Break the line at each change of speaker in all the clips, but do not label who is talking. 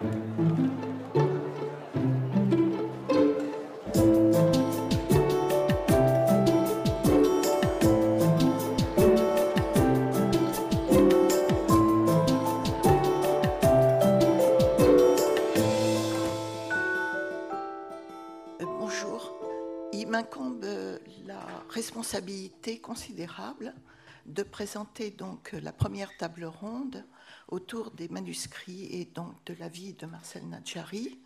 Bonjour. Il m'incombe la responsabilité considérable de présenter donc la première table ronde autour des manuscrits et donc de la vie de Marcel Nadjari,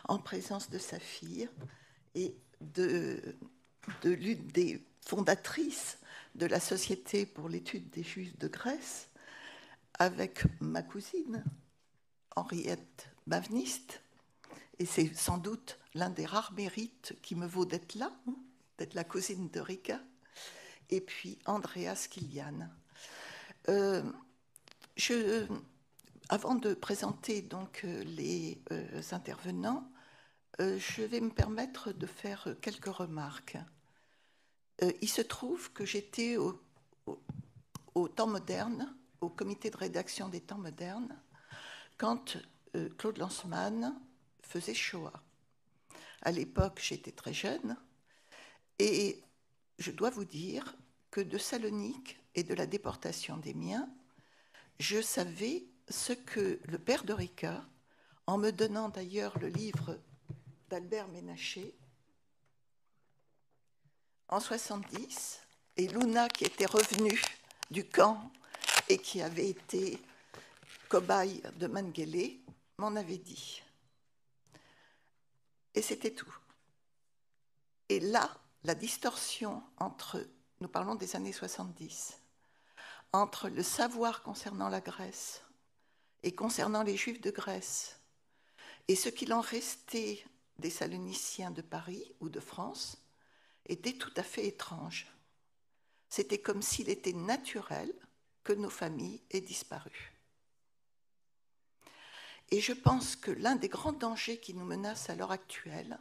en présence de sa fille et de l'une des fondatrices de la Société pour l'étude des Juifs de Grèce, avec ma cousine, Henriette Bavnist. Et c'est sans doute l'un des rares mérites qui me vaut d'être là, d'être la cousine de Rika, et puis Andreas Kilian. Avant de présenter donc les intervenants, je vais me permettre de faire quelques remarques. Il se trouve que j'étais au Temps moderne, au comité de rédaction des Temps modernes, quand Claude Lanzmann faisait Shoah. À l'époque, j'étais très jeune et je dois vous dire que de Salonique et de la déportation des miens, je savais ce que le père de Rika, en me donnant d'ailleurs le livre d'Albert Ménaché, en 70, et Luna qui était revenue du camp et qui avait été cobaye de Mengele, m'en avait dit. Et c'était tout. Et là, la distorsion entre, nous parlons des années 70, entre le savoir concernant la Grèce et concernant les Juifs de Grèce et ce qu'il en restait des Saloniciens de Paris ou de France était tout à fait étrange. C'était comme s'il était naturel que nos familles aient disparu. Et je pense que l'un des grands dangers qui nous menacent à l'heure actuelle,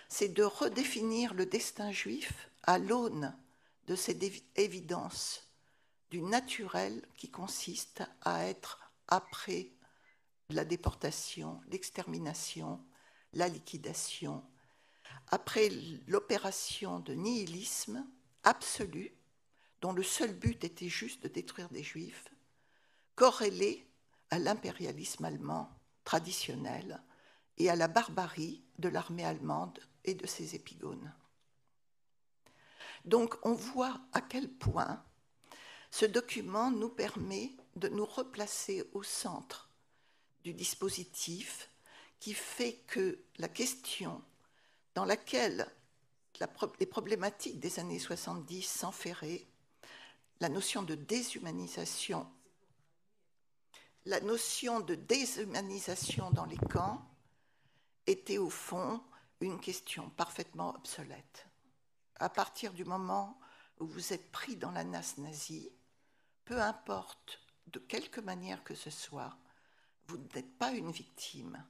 c'est de redéfinir le destin juif à l'aune de cette évidence du naturel qui consiste à être après la déportation, l'extermination, la liquidation, après l'opération de nihilisme absolu, dont le seul but était juste de détruire des juifs, corrélé à l'impérialisme allemand traditionnel et à la barbarie de l'armée allemande et de ses épigones. Donc on voit à quel point ce document nous permet de nous replacer au centre du dispositif qui fait que la question dans laquelle les problématiques des années 70 s'enferraient, la notion de déshumanisation dans les camps était au fond une question parfaitement obsolète. À partir du moment où vous êtes pris dans la nasse nazie, peu importe de quelque manière que ce soit, vous n'êtes pas une victime.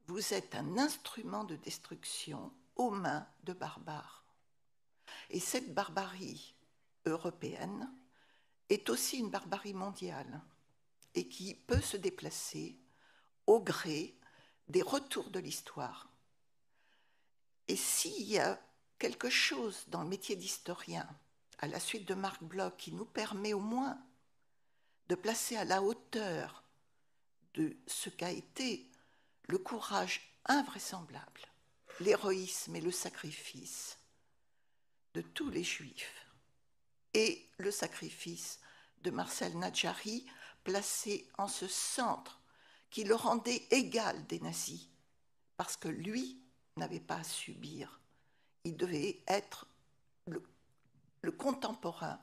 Vous êtes un instrument de destruction aux mains de barbares. Et cette barbarie européenne est aussi une barbarie mondiale et qui peut se déplacer au gré des retours de l'histoire. Et s'il y a quelque chose dans le métier d'historien, à la suite de Marc Bloch, qui nous permet au moins de placer à la hauteur de ce qu'a été le courage invraisemblable, l'héroïsme et le sacrifice de tous les Juifs, et le sacrifice de Marcel Nadjari, placé en ce centre qui le rendait égal des nazis, parce que lui n'avait pas à subir. Il devait être le contemporain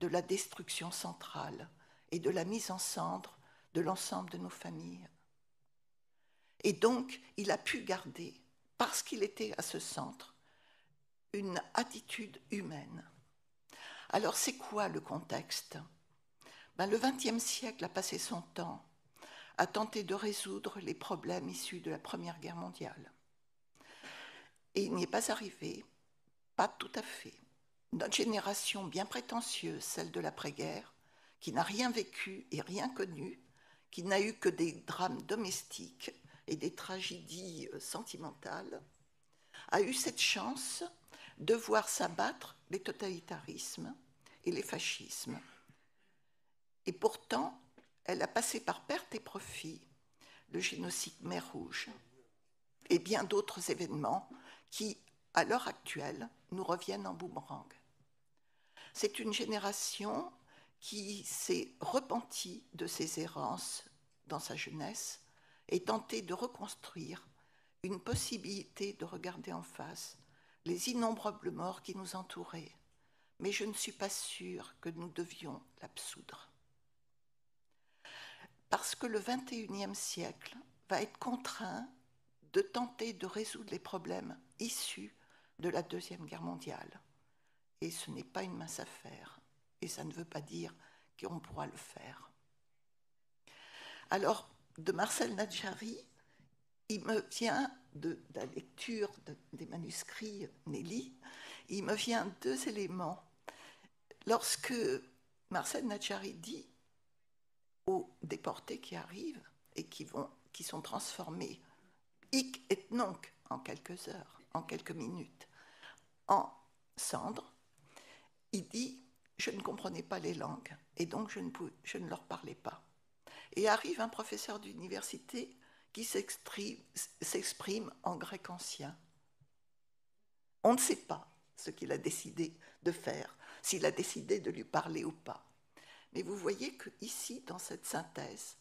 de la destruction centrale et de la mise en cendres de l'ensemble de nos familles. Et donc, il a pu garder, parce qu'il était à ce centre, une attitude humaine. Alors, c'est quoi le contexte ? Le XXe siècle a passé son temps à tenter de résoudre les problèmes issus de la Première Guerre mondiale. Et il n'y est pas arrivé, pas tout à fait. Notre génération bien prétentieuse, celle de l'après-guerre, qui n'a rien vécu et rien connu, qui n'a eu que des drames domestiques, et des tragédies sentimentales, a eu cette chance de voir s'abattre les totalitarismes et les fascismes. Et pourtant, elle a passé par perte et profit le génocide Khmer Rouge et bien d'autres événements qui, à l'heure actuelle, nous reviennent en boomerang. C'est une génération qui s'est repentie de ses errances dans sa jeunesse et tenté de reconstruire une possibilité de regarder en face les innombrables morts qui nous entouraient. Mais je ne suis pas sûre que nous devions l'absoudre. Parce que le XXIe siècle va être contraint de tenter de résoudre les problèmes issus de la Deuxième Guerre mondiale. Et ce n'est pas une mince affaire. Et ça ne veut pas dire qu'on pourra le faire. Alors, de Marcel Nadjari, il me vient de la lecture des manuscrits Nelly, il me vient deux éléments. Lorsque Marcel Nadjari dit aux déportés qui arrivent et qui sont transformés hic et nunc en quelques heures, en quelques minutes, en cendres, il dit « je ne comprenais pas les langues et donc je ne leur parlais pas ». Et arrive un professeur d'université qui s'exprime en grec ancien. On ne sait pas ce qu'il a décidé de faire, s'il a décidé de lui parler ou pas. Mais vous voyez qu'ici, dans cette synthèse,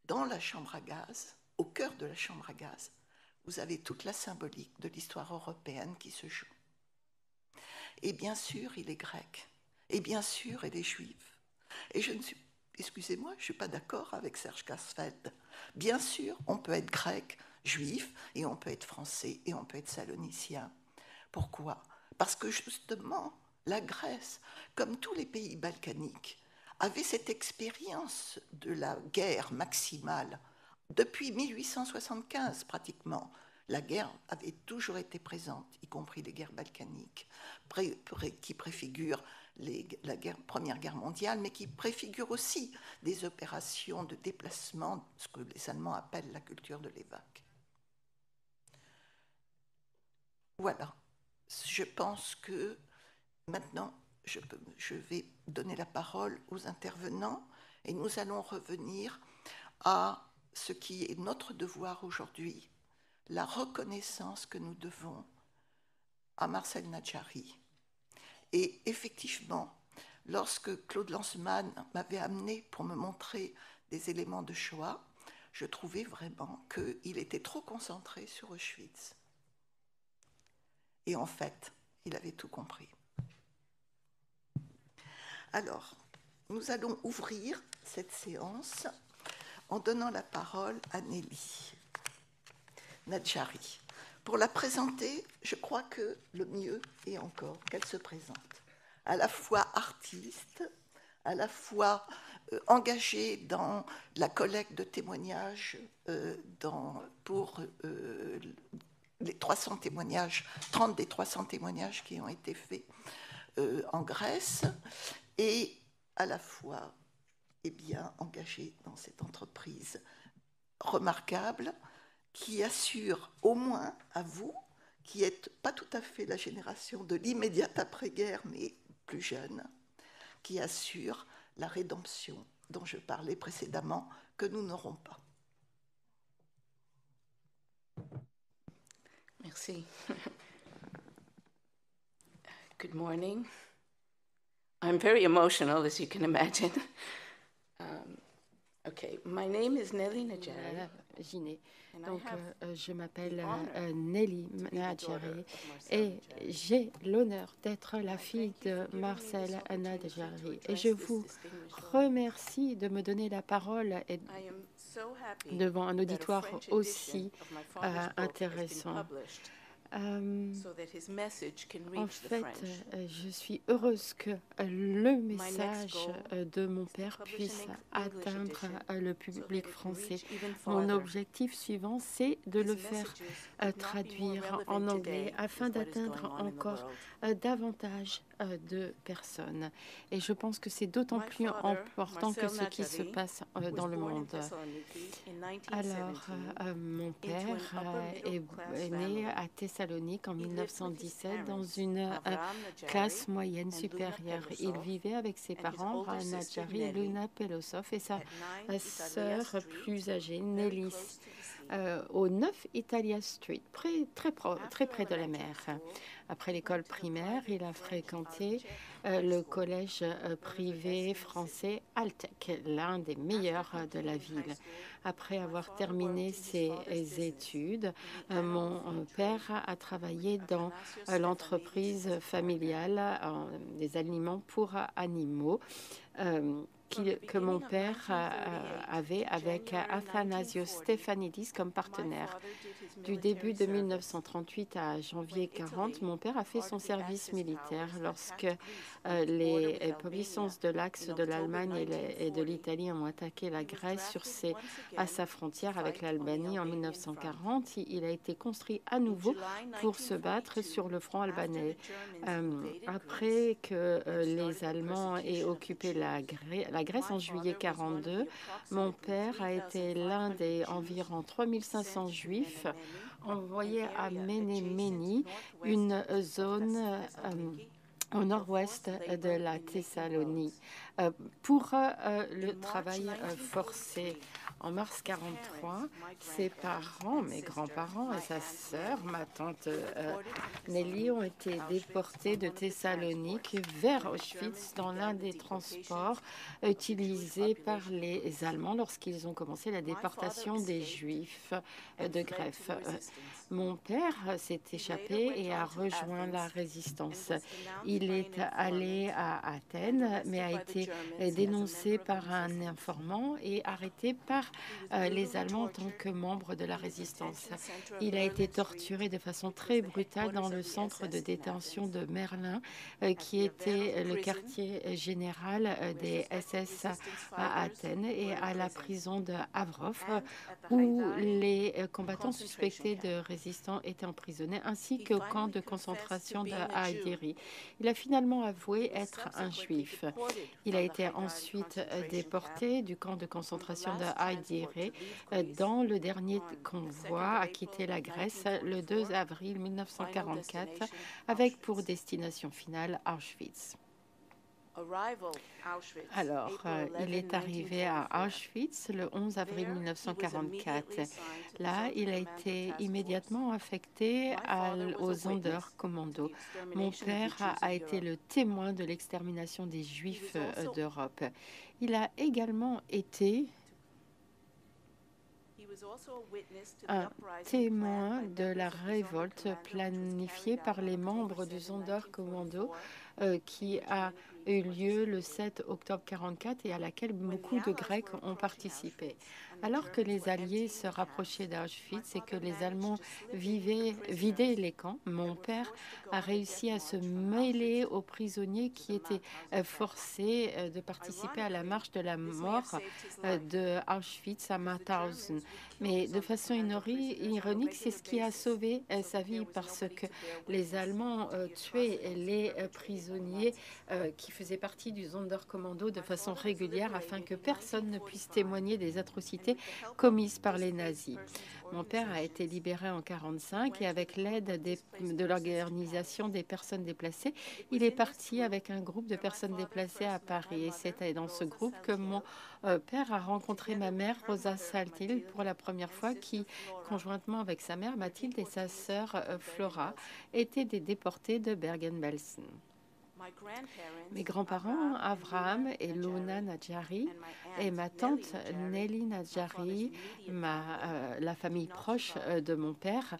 dans la chambre à gaz, au cœur de la chambre à gaz, vous avez toute la symbolique de l'histoire européenne qui se joue. Et bien sûr, il est grec. Et bien sûr, il est juif. Et excusez-moi, je ne suis pas d'accord avec Serge Klarsfeld. Bien sûr, on peut être grec, juif, et on peut être français, et on peut être salonicien. Pourquoi ? Parce que justement, la Grèce, comme tous les pays balkaniques, avait cette expérience de la guerre maximale. Depuis 1875, pratiquement, la guerre avait toujours été présente, y compris les guerres balkaniques, qui préfigurent la Première Guerre mondiale, mais qui préfigurent aussi des opérations de déplacement, ce que les Allemands appellent la culture de l'évac. Voilà. Je pense que maintenant, je vais donner la parole aux intervenants et nous allons revenir à ce qui est notre devoir aujourd'hui, la reconnaissance que nous devons à Marcel Nadjari. Et effectivement, lorsque Claude Lanzmann m'avait amené pour me montrer des éléments de Shoah, je trouvais vraiment qu'il était trop concentré sur Auschwitz. Et en fait, il avait tout compris. Alors, nous allons ouvrir cette séance en donnant la parole à Nelly Nadjari. Pour la présenter, je crois que le mieux est encore qu'elle se présente. À la fois artiste, à la fois engagée dans la collecte de témoignages pour les 300 témoignages, 30 des 300 témoignages qui ont été faits en Grèce, et à la fois engagée dans cette entreprise remarquable qui assure, au moins à vous, qui n'êtes pas tout à fait la génération de l'immédiate après-guerre, mais plus jeune, qui assure la rédemption dont je parlais précédemment, que nous n'aurons pas.
Merci. Good morning. I'm very emotional, as you can imagine. Okay, my name is Nelly Nadjari.
Donc, je m'appelle Nelly Nadjari et j'ai l'honneur d'être la fille de Marcel Nadjari. Et je vous remercie de me donner la parole et devant un auditoire aussi intéressant. En fait, je suis heureuse que le message de mon père puisse atteindre le public français. Mon objectif suivant, c'est de le faire traduire en anglais afin d'atteindre encore davantage de personnes. Et je pense que c'est d'autant plus important que ce qui se passe dans le monde. Alors, mon père est né à Thessalonique en 1917 dans une classe moyenne supérieure. Il vivait avec ses parents, Ran Nadjari et Luna Pelosov, et sa sœur plus âgée, Nelly, au 9 Italia Street, très près de la mer. Après l'école primaire, il a fréquenté le collège privé français Altec, l'un des meilleurs de la ville. Après avoir terminé ses études, mon père a travaillé dans l'entreprise familiale des aliments pour animaux que mon père avait avec Athanasios Stefanidis comme partenaire. Du début de 1938 à janvier 1940, mon père a fait son service militaire lorsque les puissances de l'Axe de l'Allemagne et de l'Italie ont attaqué la Grèce à sa frontière avec l'Albanie en 1940. Il a été construit à nouveau pour se battre sur le front albanais. Après que les Allemands aient occupé la Grèce en juillet 1942, mon père a été l'un des environ 3500 juifs envoyés à Ménéménie, une zone au nord-ouest de la Thessalonique, pour le travail forcé. En mars 1943, ses parents, mes grands-parents et sa sœur, ma tante Nelly, ont été déportés de Thessalonique vers Auschwitz dans l'un des transports utilisés par les Allemands lorsqu'ils ont commencé la déportation des Juifs de Grèce. Mon père s'est échappé et a rejoint la résistance. Il est allé à Athènes, mais a été dénoncé par un informant et arrêté par les Allemands en tant que membre de la résistance. Il a été torturé de façon très brutale dans le centre de détention de Merlin, qui était le quartier général des SS à Athènes, et à la prison de Havrov, où les combattants suspectés de résistance étaient emprisonnés, ainsi qu'au camp de concentration de Haïdiri. Il a finalement avoué être un juif. Il a été ensuite déporté du camp de concentration de Haïdiri dans le dernier convoi à quitter la Grèce le 2 avril 1944, avec pour destination finale Auschwitz. Alors, il est arrivé à Auschwitz le 11 avril 1944. Là, il a été immédiatement affecté aux Sonderkommando. Mon père a été le témoin de l'extermination des Juifs d'Europe. Il a également été un témoin de la révolte planifiée par les membres du Sonderkommando qui a eu lieu le 7 octobre 1944 et à laquelle beaucoup de Grecs ont participé. Alors que les Alliés se rapprochaient d'Auschwitz et que les Allemands vidaient les camps, mon père a réussi à se mêler aux prisonniers qui étaient forcés de participer à la marche de la mort de Auschwitz à Mauthausen. Mais de façon ironique, c'est ce qui a sauvé sa vie, parce que les Allemands tuaient les prisonniers qui faisaient partie du Sonderkommando de façon régulière afin que personne ne puisse témoigner des atrocités commises par les nazis. Mon père a été libéré en 1945 et avec l'aide de l'Organisation des personnes déplacées, il est parti avec un groupe de personnes déplacées à Paris. Et c'est dans ce groupe que mon père a rencontré ma mère, Rosa Saltil, pour la première fois, qui, conjointement avec sa mère Mathilde et sa sœur Flora, étaient des déportés de Bergen-Belsen. Mes grands-parents, Avraham et Luna Nadjari, et ma tante Nelly Nadjari, la famille proche de mon père,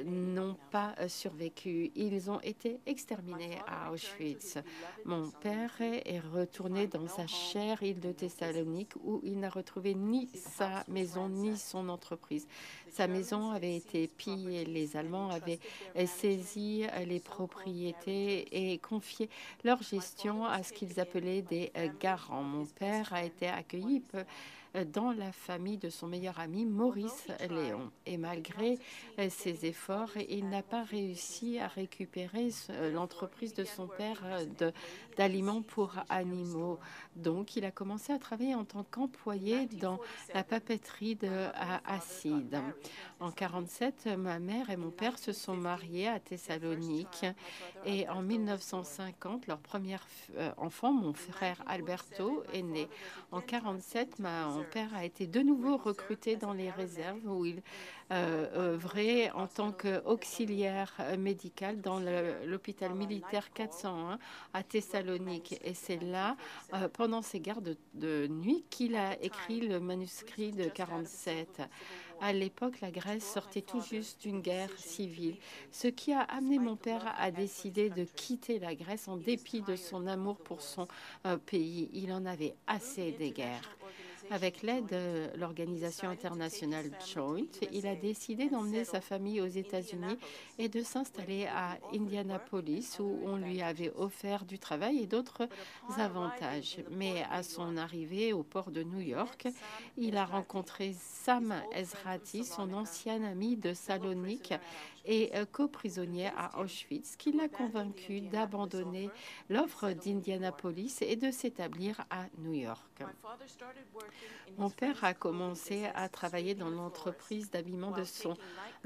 n'ont pas survécu. Ils ont été exterminés à Auschwitz. Mon père est retourné dans sa chère île de Thessalonique, où il n'a retrouvé ni sa maison ni son entreprise. Sa maison avait été pillée. Les Allemands avaient saisi les propriétés et confié leur gestion à ce qu'ils appelaient des garants. Mon père a été accueilli dans la famille de son meilleur ami Maurice Léon. Et malgré ses efforts, il n'a pas réussi à récupérer l'entreprise de son père d'aliments pour animaux. Donc, il a commencé à travailler en tant qu'employé dans la papeterie acide. En 1947, ma mère et mon père se sont mariés à Thessalonique et en 1950, leur premier enfant, mon frère Alberto, est né. En 1947, mon père a été de nouveau recruté dans les réserves où il œuvrait en tant qu'auxiliaire médical dans l'hôpital militaire 401 à Thessalonique. Et c'est là, pendant ses gardes de nuit, qu'il a écrit le manuscrit de 1947. À l'époque, la Grèce sortait tout juste d'une guerre civile, ce qui a amené mon père à décider de quitter la Grèce en dépit de son amour pour son pays. Il en avait assez des guerres. Avec l'aide de l'organisation internationale Joint, il a décidé d'emmener sa famille aux États-Unis et de s'installer à Indianapolis, où on lui avait offert du travail et d'autres avantages. Mais à son arrivée au port de New York, il a rencontré Sam Ezrati, son ancien ami de Salonique et coprisonnier à Auschwitz, qui l'a convaincu d'abandonner l'offre d'Indianapolis et de s'établir à New York. Mon père a commencé à travailler dans l'entreprise d'habillement de son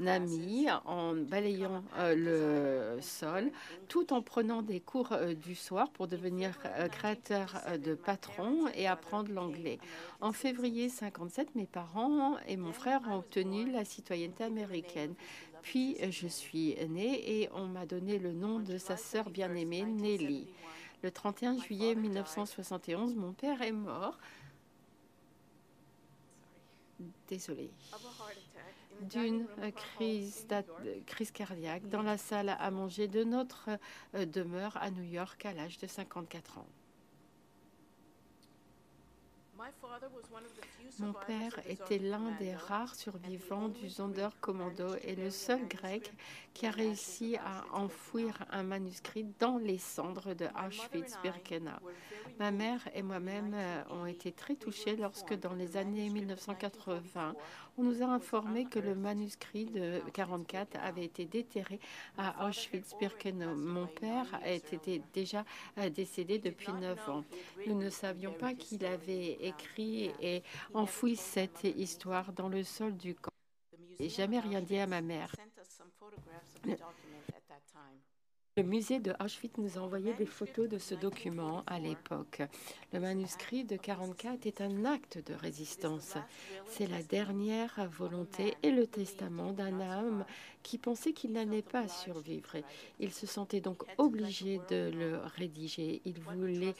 ami en balayant le sol, tout en prenant des cours du soir pour devenir créateur de patron et apprendre l'anglais. En février 1957, mes parents et mon frère ont obtenu la citoyenneté américaine. Puis je suis née et on m'a donné le nom de sa sœur bien-aimée, Nelly. Le 31 juillet 1971, mon père est mort. Désolée. D'une crise cardiaque dans la salle à manger de notre demeure à New York à l'âge de 54 ans. Mon père était l'un des rares survivants du Sonderkommando et le seul grec qui a réussi à enfouir un manuscrit dans les cendres de Auschwitz-Birkenau. Ma mère et moi-même ont été très touchés lorsque, dans les années 1980, on nous a informé que le manuscrit de 1944 avait été déterré à Auschwitz-Birkenau. Mon père était déjà décédé depuis 9 ans. Nous ne savions pas qu'il avait écrit et enfoui cette histoire dans le sol du camp. Et jamais rien dit à ma mère. Le musée de Auschwitz nous a envoyé des photos de ce document à l'époque. Le manuscrit de 1944 est un acte de résistance. C'est la dernière volonté et le testament d'un homme qui pensait qu'il n'allait pas survivre. Il se sentait donc obligé de le rédiger. Il voulait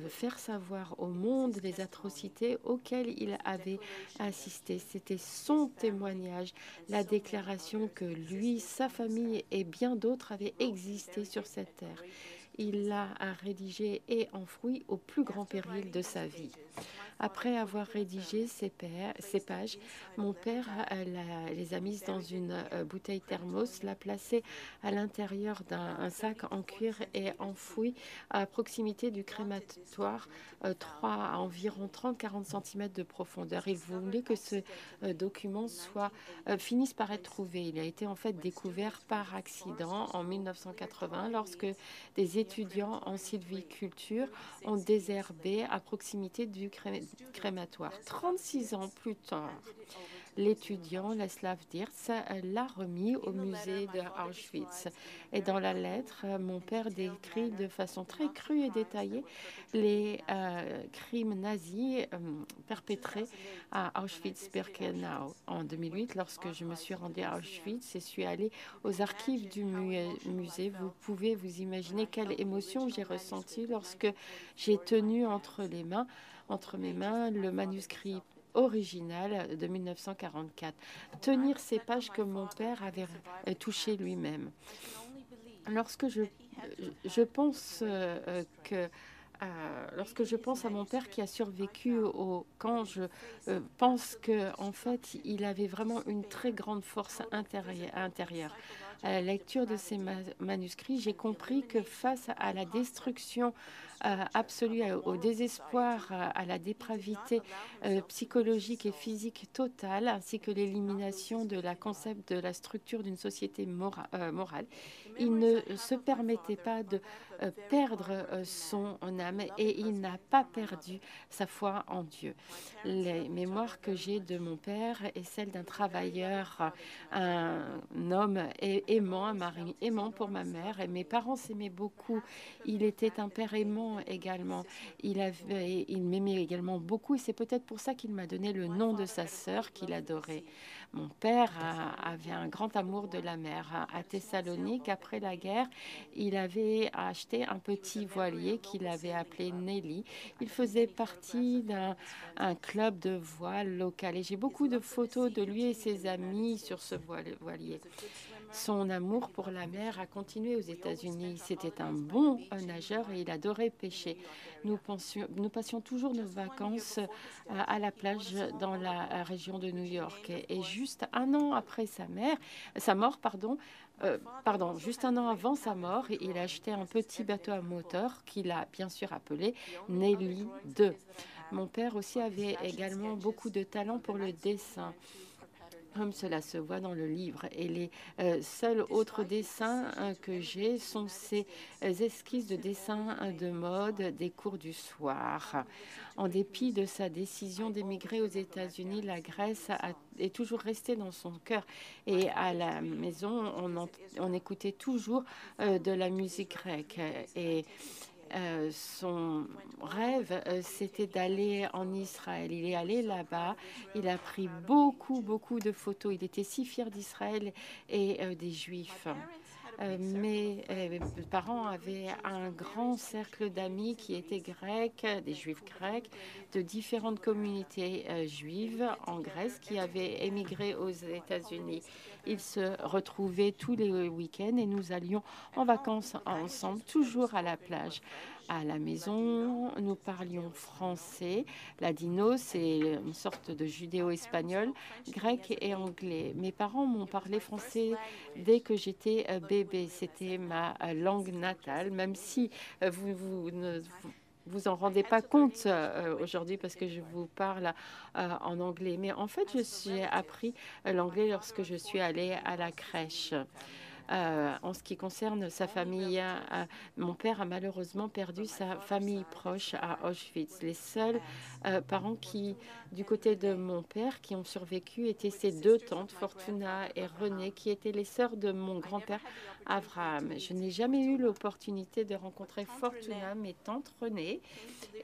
faire savoir au monde les atrocités auxquelles il avait assisté. C'était son témoignage, la déclaration que lui, sa famille et bien d'autres avaient existé sur cette terre. Il l'a rédigé et enfoui au plus grand péril de sa vie. Après avoir rédigé ces pages, mon père les a mises dans une bouteille thermos, l'a placée à l'intérieur d'un sac en cuir et enfoui à proximité du crématoire, à environ 30-40 cm de profondeur. Il voulait que ce document finisse par être trouvé. Il a été en fait découvert par accident en 1980 lorsque des étudiants en sylviculture ont désherbé à proximité du crématoire. 36 ans plus tard, l'étudiant Leslav Dirts l'a remis au musée de Auschwitz. Et dans la lettre, mon père décrit de façon très crue et détaillée les crimes nazis perpétrés à Auschwitz-Birkenau. En 2008, lorsque je me suis rendue à Auschwitz et suis allée aux archives du musée, vous pouvez vous imaginer quelle émotion j'ai ressentie lorsque j'ai tenu entre mes mains le manuscrit original de 1944. Tenir ces pages que mon père avait touchées lui-même. Lorsque je pense que lorsque je pense à mon père qui a survécu au camp, je pense qu'en fait, il avait vraiment une très grande force intérieure. À la lecture de ces manuscrits, j'ai compris que face à la destruction absolue, au désespoir, à la dépravité psychologique et physique totale, ainsi que l'élimination de la concept de la structure d'une société morale, il ne se permettait pas de perdre son âme et il n'a pas perdu sa foi en Dieu. Les mémoires que j'ai de mon père est celle d'un travailleur, un homme aimant, un mari aimant pour ma mère. Et mes parents s'aimaient beaucoup. Il était un père aimant également. Il m'aimait également beaucoup et c'est peut-être pour ça qu'il m'a donné le nom de sa sœur qu'il adorait. Mon père avait un grand amour de la mer. À Thessalonique, après la guerre, il avait acheté un petit voilier qu'il avait appelé Nelly. Il faisait partie d'un club de voile local et j'ai beaucoup de photos de lui et ses amis sur ce voilier. Son amour pour la mer a continué aux États-Unis. C'était un bon nageur et il adorait pêcher. Nous passions toujours nos vacances à la plage dans la région de New York. Et juste un an après sa mort, juste un an avant sa mort, il a acheté un petit bateau à moteur qu'il a bien sûr appelé Nelly 2. Mon père aussi avait également beaucoup de talent pour le dessin, comme cela se voit dans le livre. Et les seuls autres dessins que j'ai sont ces esquisses de dessins de mode des cours du soir. En dépit de sa décision d'émigrer aux États-Unis, la Grèce est toujours restée dans son cœur. Et à la maison, on écoutait toujours de la musique grecque. Et son rêve, c'était d'aller en Israël. Il est allé là-bas, il a pris beaucoup de photos. Il était si fier d'Israël et des Juifs. Mes parents avaient un grand cercle d'amis qui étaient grecs, des Juifs grecs, de différentes communautés juives en Grèce qui avaient émigré aux États-Unis. Ils se retrouvaient tous les week-ends et nous allions en vacances ensemble, toujours à la plage. À la maison, nous parlions français. Ladino, c'est une sorte de judéo-espagnol, grec et anglais. Mes parents m'ont parlé français dès que j'étais bébé. C'était ma langue natale, même si vous ne vous en rendez pas compte aujourd'hui parce que je vous parle en anglais. Mais en fait, j'ai appris l'anglais lorsque je suis allée à la crèche. En ce qui concerne sa famille, mon père a malheureusement perdu sa famille proche à Auschwitz. Les seuls parents du côté de mon père, qui ont survécu étaient ses deux tantes, Fortuna et Renée, qui étaient les sœurs de mon grand-père Abraham. Je n'ai jamais eu l'opportunité de rencontrer Fortuna, mais tante Renée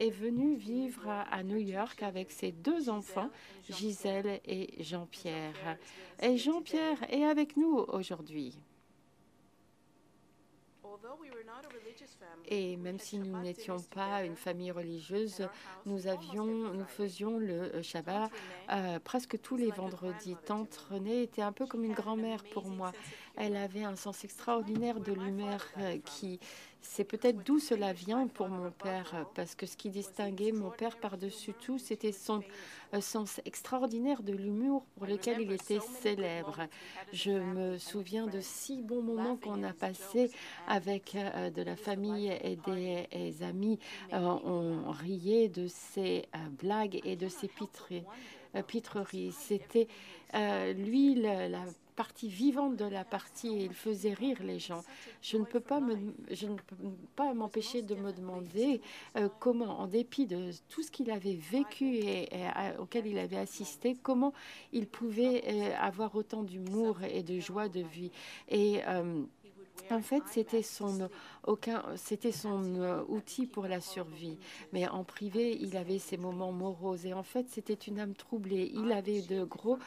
est venue vivre à New York avec ses deux enfants, Gisèle et Jean-Pierre. Et Jean-Pierre est avec nous aujourd'hui. Et même si nous n'étions pas une famille religieuse, nous faisions le Shabbat presque tous les vendredis. Tante Renée était un peu comme une grand-mère pour moi. Elle avait un sens extraordinaire de l'humeur c'est peut-être d'où cela vient pour mon père, parce que ce qui distinguait mon père par-dessus tout, c'était son sens extraordinaire de l'humour pour lequel il était célèbre. Je me souviens de si bons moments qu'on a passés avec de la famille et des amis. On riait de ses blagues et de ses pitreries. C'était lui la partie vivante de la partie et il faisait rire les gens. Je ne peux pas m'empêcher de me demander comment, en dépit de tout ce qu'il avait vécu et auquel il avait assisté, comment il pouvait avoir autant d'humour et de joie de vie. Et en fait, c'était son outil pour la survie. Mais en privé, il avait ses moments moroses. Et en fait, c'était une âme troublée. Il avait de gros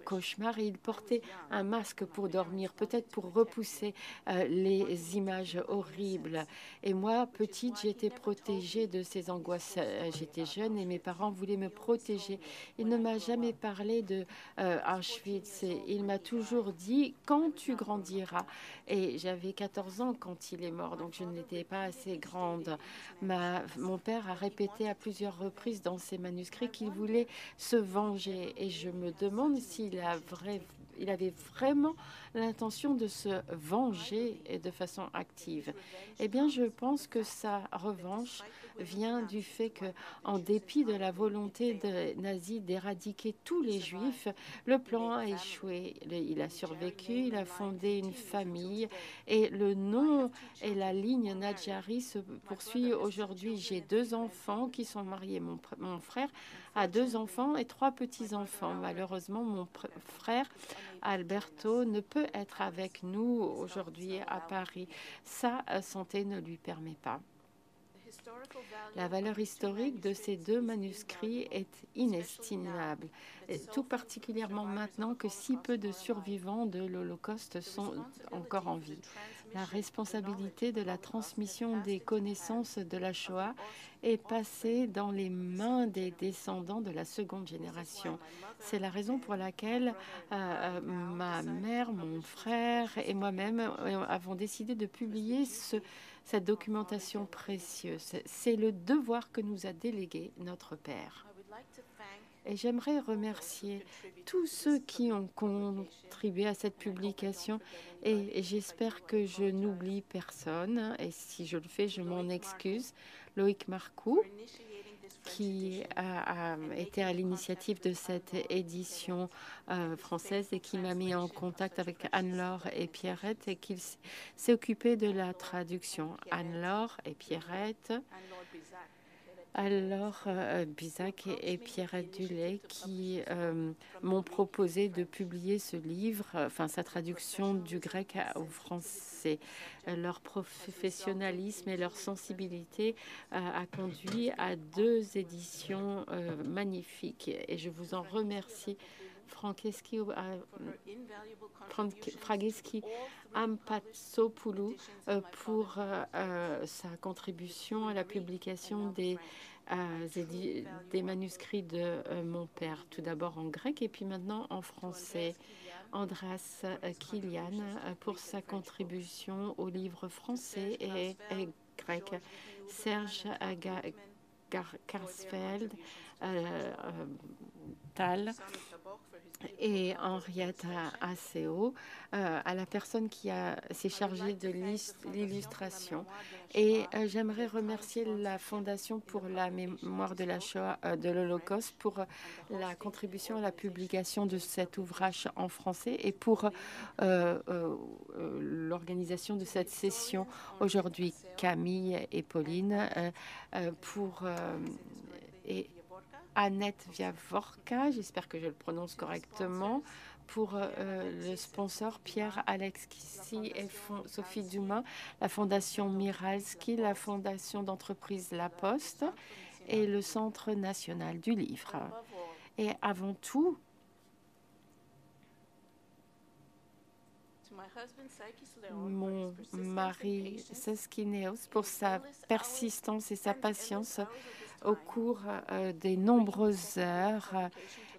cauchemars et il portait un masque pour dormir, peut-être pour repousser les images horribles. Et moi, petite, j'étais protégée de ces angoisses. J'étais jeune et mes parents voulaient me protéger. Il ne m'a jamais parlé de Auschwitz. Il m'a toujours dit, quand tu grandiras. Et j'avais 14 ans quand il est mort, donc je n'étais pas assez grande. Mon père a répété à plusieurs reprises dans ses manuscrits qu'il voulait se venger. Et je me demande s'il avait vraiment l'intention de se venger et de façon active. Eh bien, je pense que sa revanche vient du fait que, en dépit de la volonté des nazis d'éradiquer tous les juifs, le plan a échoué. Il a survécu, il a fondé une famille et le nom et la ligne Nadjari se poursuit aujourd'hui. J'ai 2 enfants qui sont mariés. Mon frère a 2 enfants et 3 petits-enfants. Malheureusement, mon frère Alberto ne peut être avec nous aujourd'hui à Paris. Sa santé ne lui permet pas. La valeur historique de ces 2 manuscrits est inestimable, tout particulièrement maintenant que si peu de survivants de l'Holocauste sont encore en vie. La responsabilité de la transmission des connaissances de la Shoah est passée dans les mains des descendants de la seconde génération. C'est la raison pour laquelle ma mère, mon frère et moi-même avons décidé de publier cette documentation précieuse. C'est le devoir que nous a délégué notre Père. Et j'aimerais remercier tous ceux qui ont contribué à cette publication et j'espère que je n'oublie personne. Et si je le fais, je m'en excuse. Loïc Marcoux, qui a été à l'initiative de cette édition française et qui m'a mis en contact avec Anne-Laure et Pierrette et qui s'est occupé de la traduction. Anne-Laure et Pierrette, alors Bizac et Pierrette Dulay qui m'ont proposé de publier ce livre, enfin sa traduction du grec au français. Leur professionnalisme et leur sensibilité a conduit à 2 éditions magnifiques et je vous en remercie. Frageski Ampatsopoulou pour sa contribution à la publication des manuscrits de mon père, tout d'abord en grec et puis maintenant en français. Andras Kilian pour sa contribution aux livres français et grec. Serge Karsfeld, Tal et Henriette Aceo, à la personne qui s'est chargée de l'illustration. Et j'aimerais remercier la Fondation pour la mémoire de la Shoah, de l'Holocauste, pour la contribution à la publication de cet ouvrage en français et pour l'organisation de cette session aujourd'hui. Camille et Pauline et Annette Viavorka, j'espère que je le prononce correctement, pour le sponsor Pierre Alexis et Sophie Dumas, la Fondation Miralski, la Fondation d'entreprise La Poste et le Centre national du livre. Et avant tout, mon mari Seskineos pour sa persistance et sa patience au cours des nombreuses heures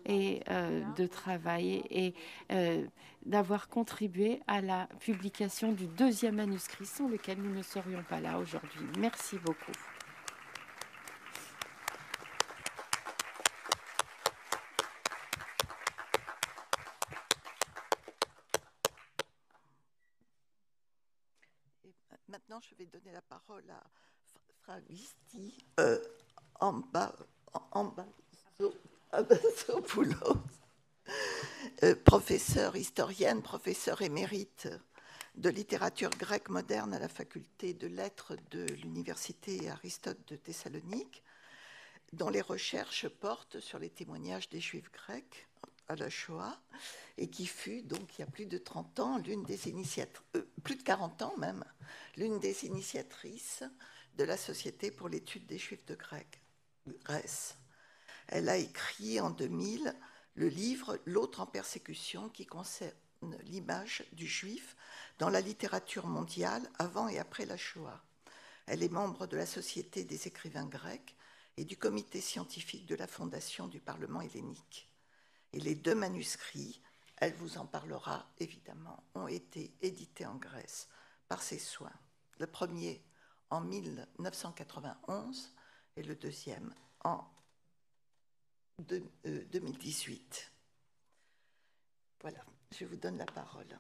de travail et d'avoir contribué à la publication du 2e manuscrit sans lequel nous ne serions pas là aujourd'hui. Merci beaucoup.
Et maintenant, je vais donner la parole à Fragisti Ambasopoulos, professeure historienne, professeure émérite de littérature grecque moderne à la faculté de lettres de l'université Aristote de Thessalonique, dont les recherches portent sur les témoignages des Juifs grecs à la Shoah, et qui fut, donc il y a plus de 30 ans, plus de 40 ans même, l'une des initiatrices de la Société pour l'étude des Juifs de Grèce. Elle a écrit en 2000 le livre « L'autre en persécution » qui concerne l'image du Juif dans la littérature mondiale avant et après la Shoah. Elle est membre de la Société des écrivains grecs et du comité scientifique de la Fondation du Parlement hellénique. Et les 2 manuscrits, elle vous en parlera évidemment, ont été édités en Grèce par ses soins. Le premier en 1991 et le deuxième en 2018. Voilà, je vous donne la parole.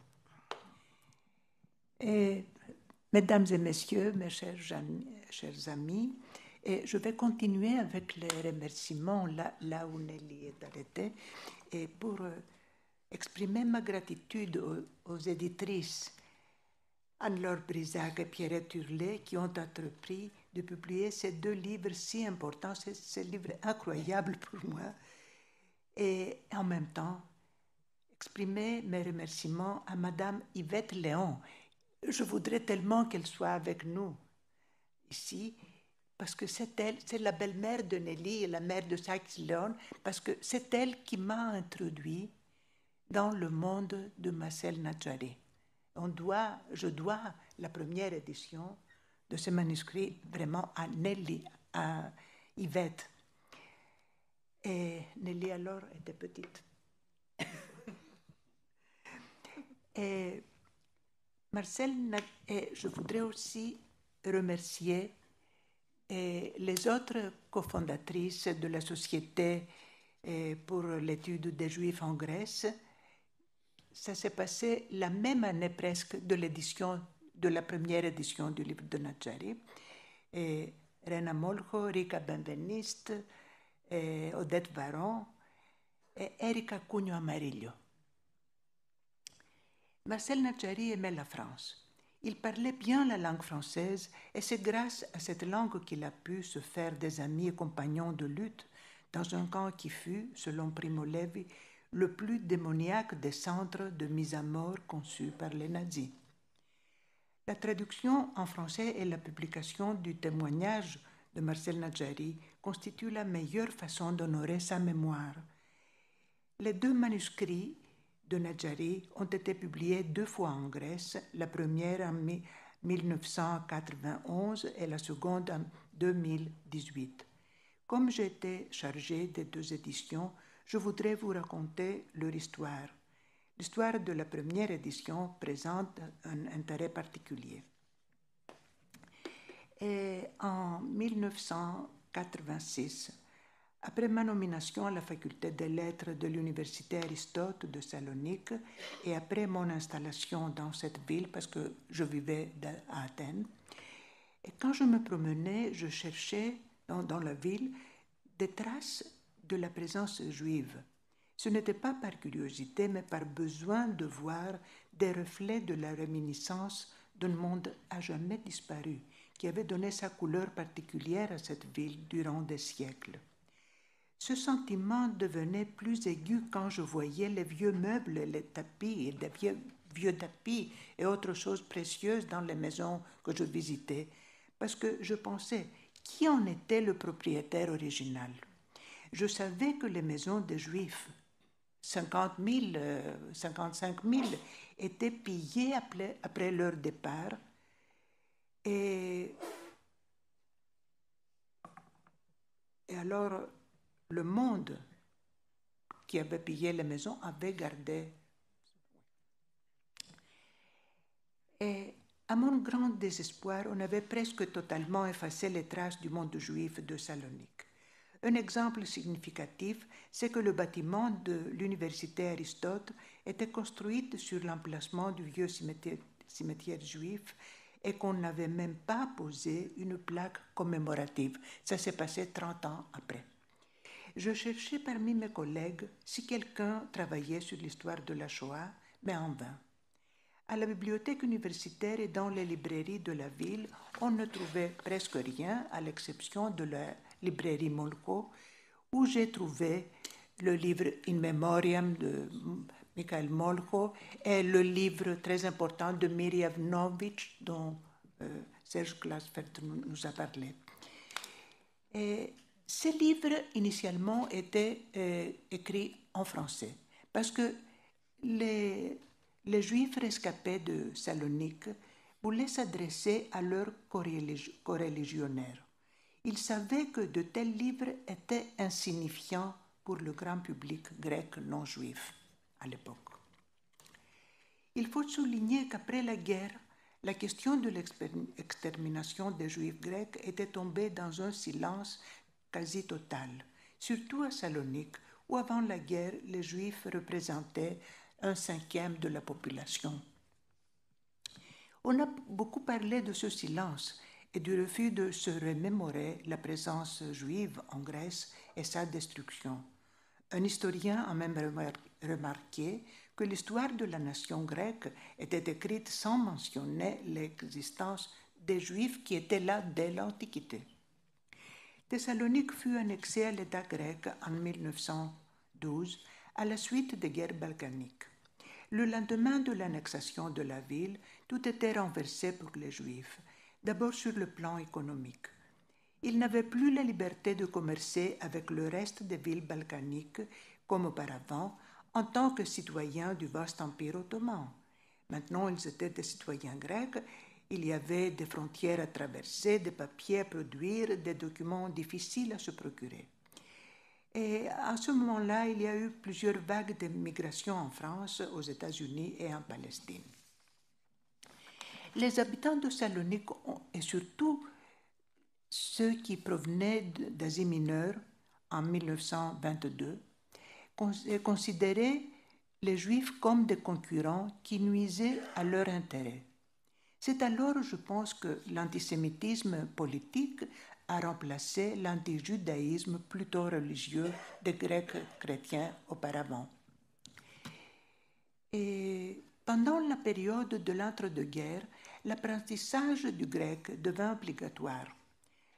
Mesdames et messieurs, mes chers amis, et je vais continuer avec les remerciements là où Nelly est arrêtée, et pour exprimer ma gratitude aux éditrices Anne-Laure Brisac et Pierrette Hurlet qui ont entrepris de publier ces 2 livres si importants, ces livres incroyables pour moi, et en même temps exprimer mes remerciements à Madame Yvette Léon. Je voudrais tellement qu'elle soit avec nous ici, parce que c'est elle, c'est la belle-mère de Nelly et la mère de Saxe-Léon, parce que c'est elle qui m'a introduit dans le monde de Marcel Nadjari. Je dois la première édition de ce manuscrit vraiment à Nelly, à Yvette. Et Nelly alors était petite. Et Marcel, et je voudrais aussi remercier les autres cofondatrices de la Société pour l'étude des Juifs en Grèce. Ça s'est passé la même année presque de la première édition du livre de Nadjari. Rena Molcho, Rika Benveniste, Odette Varon et Erika Cugno Amarillo. Marcel Nadjari aimait la France. Il parlait bien la langue française et c'est grâce à cette langue qu'il a pu se faire des amis et compagnons de lutte dans un camp qui fut, selon Primo Levi, le plus démoniaque des centres de mise à mort conçus par les nazis. La traduction en français et la publication du témoignage de Marcel Nadjari constituent la meilleure façon d'honorer sa mémoire. Les 2 manuscrits de Nadjari ont été publiés 2 fois en Grèce, la première en 1991 et la seconde en 2018. Comme j'étais chargée des 2 éditions, je voudrais vous raconter leur histoire. L'histoire de la première édition présente un intérêt particulier. Et en 1986, après ma nomination à la faculté des lettres de l'Université Aristote de Salonique et après mon installation dans cette ville, parce que je vivais à Athènes, et quand je me promenais, je cherchais dans la ville des traces de la présence juive. Ce n'était pas par curiosité, mais par besoin de voir des reflets de la réminiscence d'un monde à jamais disparu, qui avait donné sa couleur particulière à cette ville durant des siècles. Ce sentiment devenait plus aigu quand je voyais les vieux meubles, les tapis, et des vieux tapis et autres choses précieuses dans les maisons que je visitais, parce que je pensais, qui en était le propriétaire original? Je savais que les maisons des Juifs, 50 000, 55 000, étaient pillées après leur départ. Et alors, le monde qui avait pillé les maisons avait gardé. Et à mon grand désespoir, on avait presque totalement effacé les traces du monde juif de Salonique. Un exemple significatif, c'est que le bâtiment de l'université Aristote était construit sur l'emplacement du vieux cimetière juif et qu'on n'avait même pas posé une plaque commémorative. Ça s'est passé 30 ans après. Je cherchais parmi mes collègues si quelqu'un travaillait sur l'histoire de la Shoah, mais en vain. À la bibliothèque universitaire et dans les librairies de la ville, on ne trouvait presque rien, à l'exception de la librairie Molcho, où j'ai trouvé le livre In Memoriam de Mikhail Molcho et le livre très important de Miriam Novich, dont Serge Glasfeld nous a parlé. Et ces livres, initialement, étaient écrits en français, parce que les Juifs rescapés de Salonique voulaient s'adresser à leurs coreligionnaires. Ils savaient que de tels livres étaient insignifiants pour le grand public grec non juif à l'époque. Il faut souligner qu'après la guerre, la question de l'extermination des Juifs grecs était tombée dans un silence quasi total, surtout à Salonique, où avant la guerre, les Juifs représentaient 1/5 de la population. On a beaucoup parlé de ce silence et du refus de se remémorer la présence juive en Grèce et sa destruction. Un historien a même remarqué que l'histoire de la nation grecque était écrite sans mentionner l'existence des Juifs qui étaient là dès l'Antiquité. Thessalonique fut annexée à l'État grec en 1912 à la suite des guerres balkaniques. Le lendemain de l'annexation de la ville, tout était renversé pour les Juifs, d'abord sur le plan économique. Ils n'avaient plus la liberté de commercer avec le reste des villes balkaniques comme auparavant, en tant que citoyens du vaste empire ottoman. Maintenant, ils étaient des citoyens grecs. Il y avait des frontières à traverser, des papiers à produire, des documents difficiles à se procurer. Et à ce moment-là, il y a eu plusieurs vagues de migration en France, aux États-Unis et en Palestine. Les habitants de Salonique, et surtout ceux qui provenaient d'Asie mineure en 1922, considéraient les Juifs comme des concurrents qui nuisaient à leur intérêt. C'est alors, je pense, que l'antisémitisme politique a remplacé l'antijudaïsme plutôt religieux des Grecs chrétiens auparavant. Et pendant la période de l'entre-deux-guerres, l'apprentissage du grec devint obligatoire.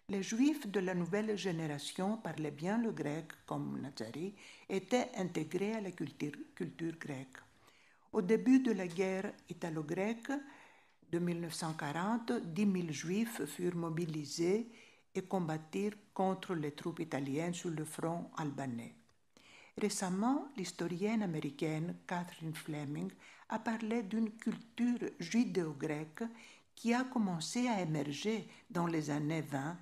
Les Juifs de la nouvelle génération parlaient bien le grec, comme Nazari, étaient intégrés à la culture grecque. Au début de la guerre italo-grecque de 1940, 10 000 Juifs furent mobilisés et combattirent contre les troupes italiennes sur le front albanais. Récemment, l'historienne américaine Catherine Fleming a parlé d'une culture judéo-grecque qui a commencé à émerger dans les années 20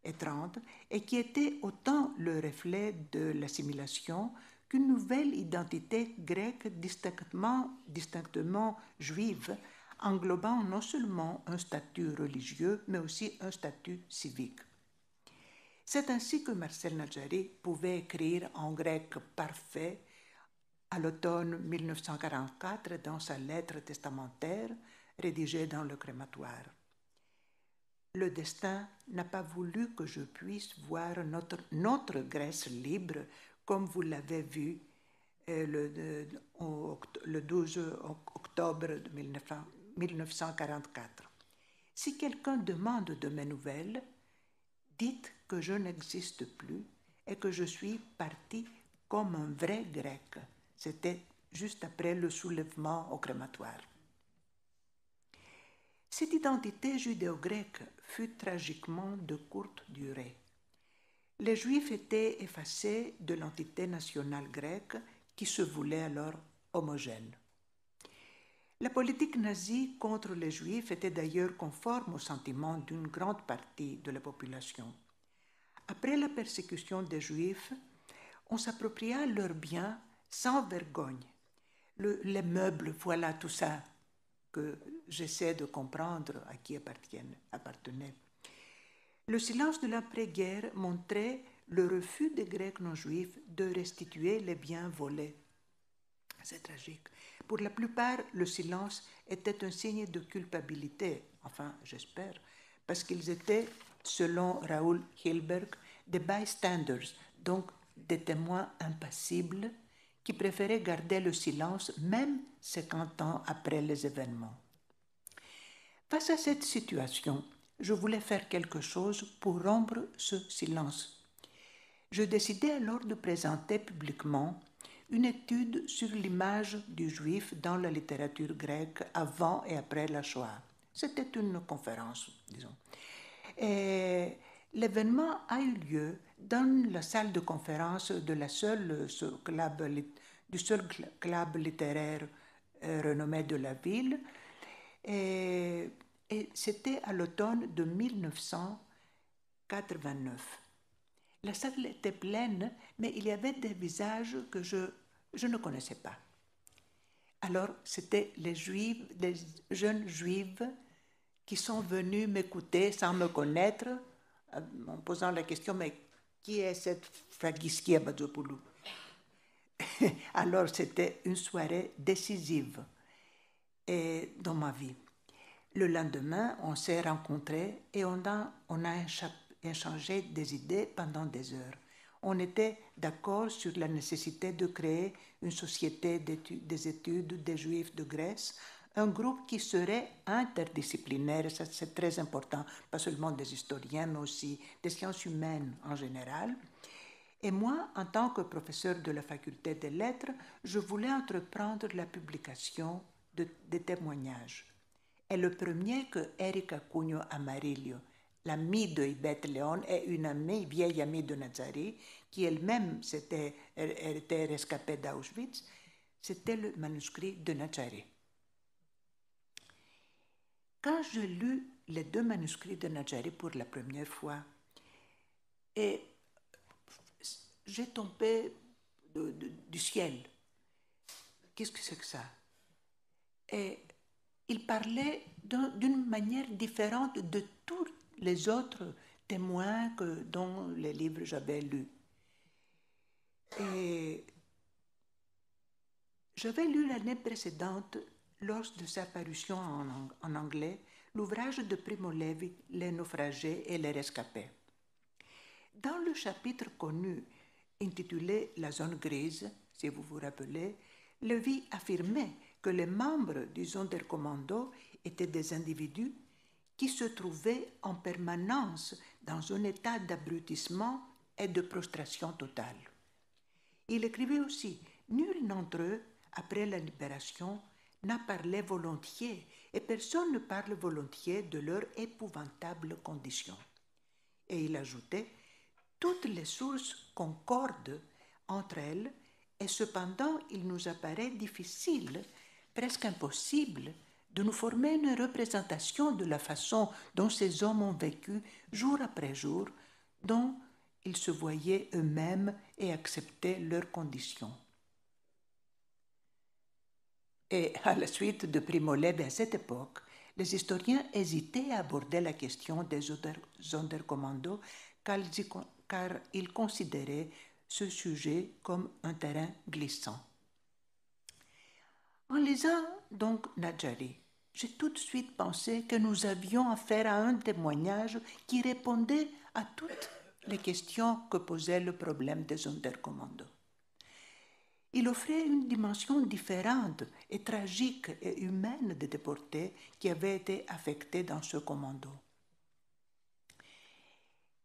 et 30 et qui était autant le reflet de l'assimilation qu'une nouvelle identité grecque distinctement juive, englobant non seulement un statut religieux, mais aussi un statut civique. C'est ainsi que Marcel Nadjari pouvait écrire en grec parfait à l'automne 1944 dans sa lettre testamentaire rédigée dans le crématoire. Le destin n'a pas voulu que je puisse voir notre Grèce libre comme vous l'avez vu le 12 octobre 1944. Si quelqu'un demande de mes nouvelles, dites que je n'existe plus et que je suis parti comme un vrai grec. C'était juste après le soulèvement au crématoire. Cette identité judéo-grecque fut tragiquement de courte durée. Les Juifs étaient effacés de l'entité nationale grecque qui se voulait alors homogène. La politique nazie contre les Juifs était d'ailleurs conforme aux sentiments d'une grande partie de la population. Après la persécution des Juifs, on s'appropria leurs biens sans vergogne. Les meubles, voilà tout ça que j'essaie de comprendre à qui appartenait. Le silence de l'après-guerre montrait le refus des Grecs non-juifs de restituer les biens volés. C'est tragique. Pour la plupart, le silence était un signe de culpabilité, enfin j'espère, parce qu'ils étaient, selon Raoul Hilberg, des bystanders, donc des témoins impassibles qui préféraient garder le silence même 50 ans après les événements. Face à cette situation, je voulais faire quelque chose pour rompre ce silence. Je décidai alors de présenter publiquement une étude sur l'image du juif dans la littérature grecque avant et après la Shoah. C'était une conférence, disons. Et l'événement a eu lieu dans la salle de conférence de du seul club littéraire renommé de la ville. Et c'était à l'automne de 1989. La salle était pleine, mais il y avait des visages que je ne connaissais pas. Alors, c'était les jeunes juives qui sont venus m'écouter sans me connaître, en posant la question, mais qui est cette Fragiski Abadzopoulou? Alors c'était une soirée décisive dans ma vie. Le lendemain, on s'est rencontrés et on a échangé des idées pendant des heures. On était d'accord sur la nécessité de créer une société des études des Juifs de Grèce, un groupe qui serait interdisciplinaire, ça c'est très important, pas seulement des historiens, mais aussi des sciences humaines en général. Et moi, en tant que professeur de la faculté des lettres, je voulais entreprendre la publication des témoignages. Et le premier que Erika Cugno Amarillo, l'amie de Yvette Léon et une vieille amie de Nazari, qui elle-même était rescapée d'Auschwitz, c'était le manuscrit de Nazari. Quand je lus les 2 manuscrits de Nazari pour la première fois, et j'ai tombé du ciel. Qu'est-ce que c'est que ça? Et il parlait d'une manière différente de tous les autres témoins dont les livres j'avais lus. Et j'avais lu l'année précédente, lors de sa parution en anglais, l'ouvrage de Primo Levi, Les naufragés et les rescapés. Dans le chapitre connu intitulé La zone grise, si vous vous rappelez, Levi affirmait que les membres du Sonderkommando étaient des individus qui se trouvaient en permanence dans un état d'abrutissement et de prostration totale. Il écrivait aussi « Nul d'entre eux, après la libération, n'a parlé volontiers et personne ne parle volontiers de leurs épouvantables conditions. » Et il ajoutait « Toutes les sources concordent entre elles et cependant il nous apparaît difficile, presque impossible, de nous former une représentation de la façon dont ces hommes ont vécu jour après jour, dont ils se voyaient eux-mêmes et acceptaient leurs conditions. » Et à la suite de Primo Levi à cette époque, les historiens hésitaient à aborder la question des Sonderkommando car ils considéraient ce sujet comme un terrain glissant. En lisant donc Nadjari, j'ai tout de suite pensé que nous avions affaire à un témoignage qui répondait à toutes les questions que posait le problème des Sonderkommando. Il offrait une dimension différente et tragique et humaine des déportés qui avaient été affectés dans ce commando.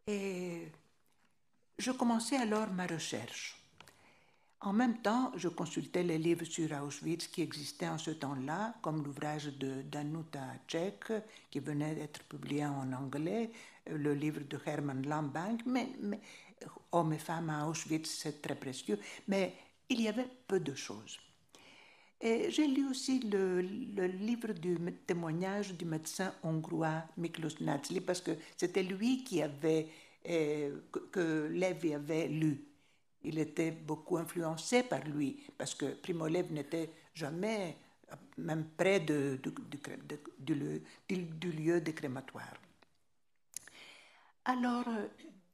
Et je commençais alors ma recherche. En même temps, je consultais les livres sur Auschwitz qui existaient en ce temps-là, comme l'ouvrage de Danuta Čech, qui venait d'être publié en anglais, le livre de Herman Lambank, mais Hommes et femmes à Auschwitz, c'est très précieux, mais il y avait peu de choses. Et j'ai lu aussi le livre du témoignage du médecin hongrois Miklós Nászló, parce que c'était lui qui avait, que Levi avait lu. Il était beaucoup influencé par lui, parce que Primo Levi n'était jamais même près du lieu de crématoire. Alors,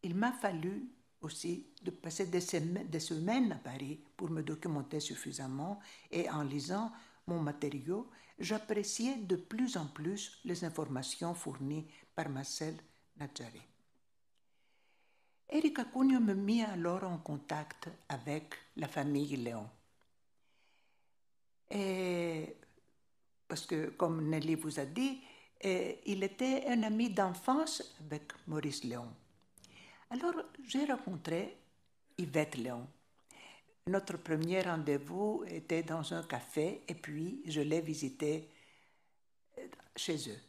il m'a fallu aussi de passer des semaines à Paris pour me documenter suffisamment, et en lisant mon matériau, j'appréciais de plus en plus les informations fournies par Marcel Nadjari. Erika Cugno me mit alors en contact avec la famille Léon. Et parce que, comme Nelly vous a dit, il était un ami d'enfance avec Maurice Léon. Alors, j'ai rencontré Yvette Léon. Notre premier rendez-vous était dans un café et puis je l'ai visité chez eux.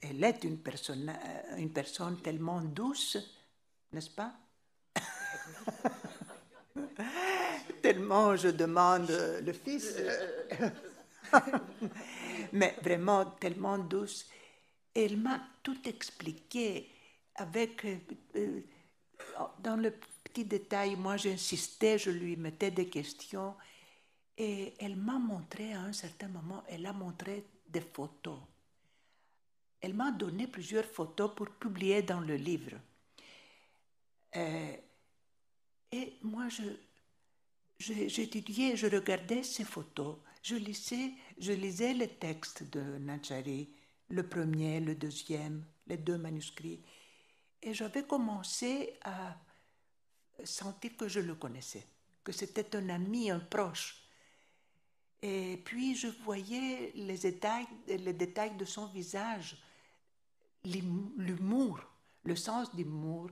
Elle est une personne tellement douce, n'est-ce pas? Tellement je demande le fils, mais vraiment tellement douce. Et elle m'a tout expliqué avec, dans le petit détail, moi j'insistais, je lui mettais des questions et elle m'a montré à un certain moment, elle a montré des photos elle m'a donné plusieurs photos pour publier dans le livre. Et moi, j'étudiais, je regardais ces photos, je lisais les textes de Nadjari, le premier, le deuxième, les 2 manuscrits, et j'avais commencé à sentir que je le connaissais, que c'était un ami, un proche. Et puis je voyais les détails de son visage, l'humour, le sens d'humour,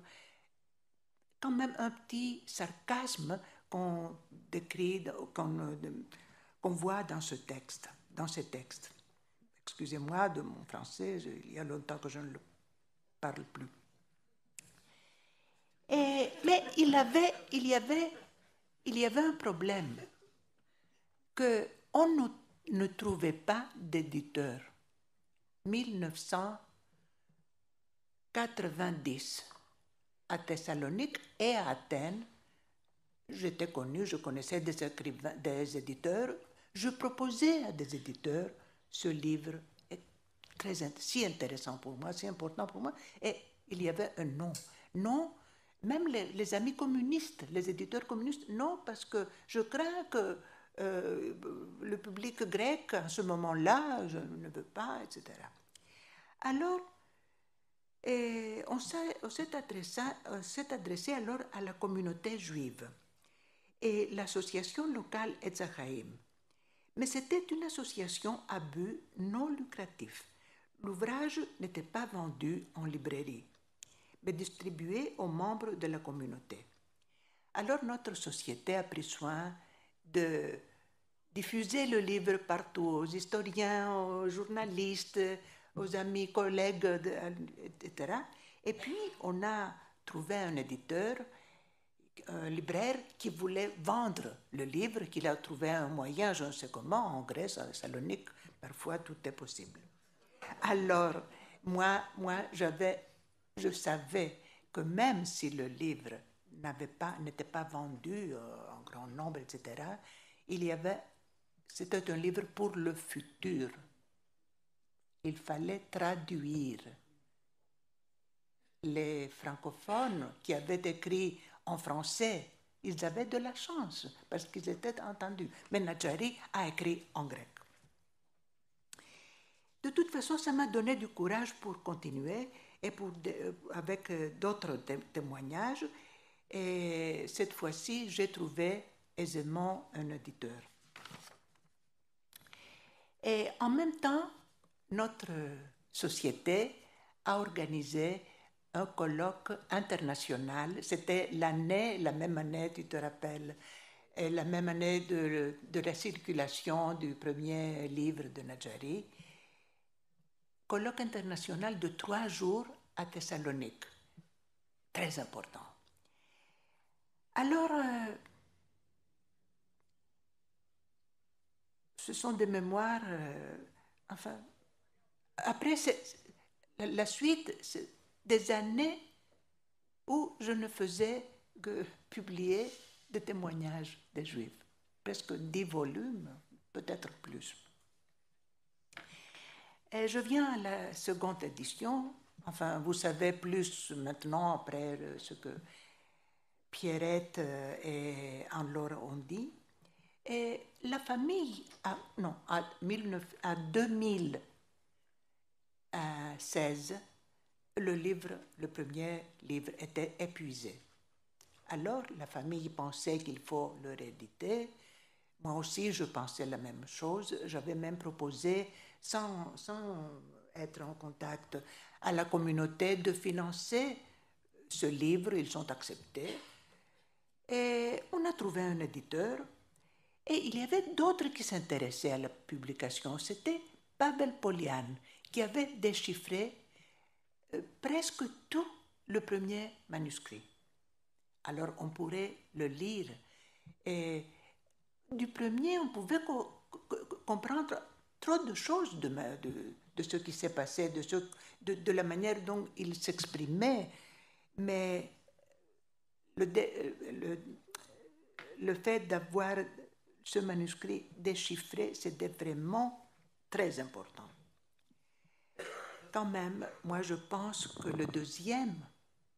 quand même un petit sarcasme qu'on décrit, qu'on voit dans ces textes. Excusez-moi de mon français, il y a longtemps que je ne le parle plus. Mais il y avait un problème, qu'on ne trouvait pas d'éditeur. 1990, à Thessalonique et à Athènes, j'étais connue, je connaissais des éditeurs, je proposais à des éditeurs ce livre est si intéressant pour moi, si important pour moi, et il y avait un non. Non, même les amis communistes, les éditeurs communistes, non, parce que je crains que le public grec, à ce moment-là, je ne veux pas, etc. Alors, on s'est adressé alors à la communauté juive et l'association locale Etzachaim. Mais c'était une association à but non lucratif. L'ouvrage n'était pas vendu en librairie, mais distribué aux membres de la communauté. Alors notre société a pris soin de diffuser le livre partout, aux historiens, aux journalistes, aux amis, collègues, etc. Et puis, on a trouvé un éditeur, un libraire qui voulait vendre le livre, qu'il a trouvé un moyen, je ne sais comment, en Grèce, à Thessalonique, parfois tout est possible. Alors, moi je savais que même si le livre n'était pas vendu en grand nombre, etc., c'était un livre pour le futur. Il fallait traduire. Les francophones qui avaient écrit en français, ils avaient de la chance parce qu'ils étaient entendus. Mais Nadjari a écrit en grec. De toute façon, ça m'a donné du courage pour continuer et avec d'autres témoignages. Et cette fois-ci, j'ai trouvé aisément un éditeur. Et en même temps, notre société a organisé un colloque international. C'était la même année, tu te rappelles, et la même année de la circulation du premier livre de Nadjari. Colloque international de 3 jours à Thessalonique. Très important. Alors, ce sont des mémoires, après, la suite, c'est des années où je ne faisais que publier des témoignages des Juifs, presque 10 volumes, peut-être plus. Et je viens à la seconde édition, vous savez plus maintenant après ce que Pierrette et Anne-Laure ont dit. Et la famille, à 2016, le premier livre était épuisé. Alors la famille pensait qu'il faut le rééditer. Moi aussi, je pensais la même chose. J'avais même proposé, sans être en contact, à la communauté de financer ce livre. Ils ont accepté. Et on a trouvé un éditeur. Et il y avait d'autres qui s'intéressaient à la publication. C'était Pavel Polian, qui avait déchiffré presque tout le premier manuscrit. Alors on pourrait le lire. Et du premier, on pouvait comprendre trop de choses de ce qui s'est passé, de la manière dont il s'exprimait. Mais le fait d'avoir ce manuscrit déchiffré, c'était vraiment très important. quand même, moi je pense que le deuxième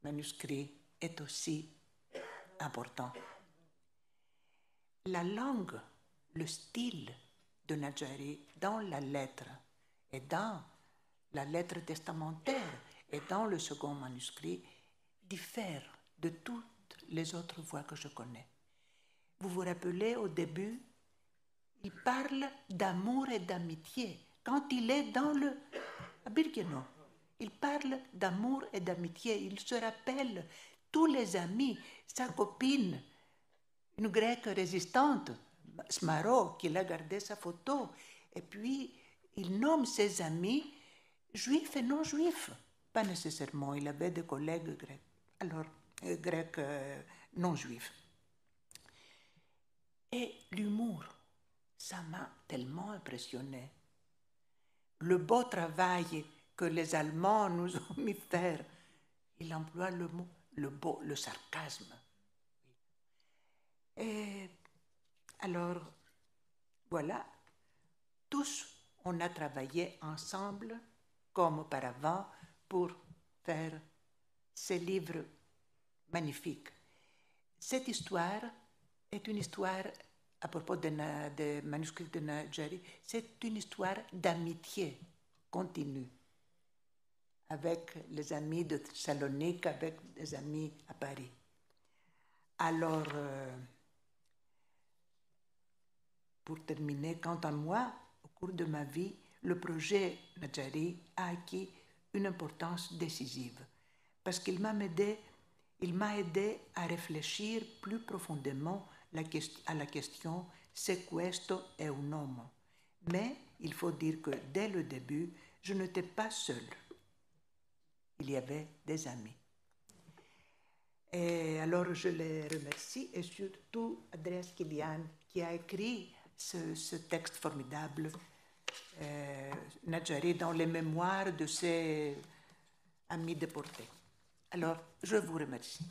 manuscrit est aussi important. La langue, le style de Nadjari dans la lettre et dans la lettre testamentaire et dans le second manuscrit diffère de toutes les autres voix que je connais. Vous vous rappelez, au début, il parle d'amour et d'amitié. Quand il est dans le Birkenau, il parle d'amour et d'amitié. Il se rappelle tous les amis, sa copine, une grecque résistante, Smaro, qui a gardé sa photo. Et puis, il nomme ses amis juifs et non juifs. Pas nécessairement, il avait des collègues grecs, alors grecs non juifs. Et l'humour, ça m'a tellement impressionné. Le beau travail que les Allemands nous ont mis faire, il emploie le mot, le sarcasme. Et alors, voilà, tous, on a travaillé ensemble, comme auparavant, pour faire ces livres magnifiques. Cette histoire est une histoire, à propos des manuscrits de Nadjari, c'est une histoire d'amitié continue avec les amis de Salonique, avec des amis à Paris. Alors, pour terminer, quant à moi, au cours de ma vie, le projet Nadjari a acquis une importance décisive parce qu'il m'a aidé à réfléchir plus profondément à la question « C'est questo è un uomo ?» Mais il faut dire que dès le début, je n'étais pas seule. Il y avait des amis. Et alors je les remercie, et surtout Andreas Kilian qui a écrit ce texte formidable, Nadjari, dans les mémoires de ses amis déportés. Alors, je vous remercie.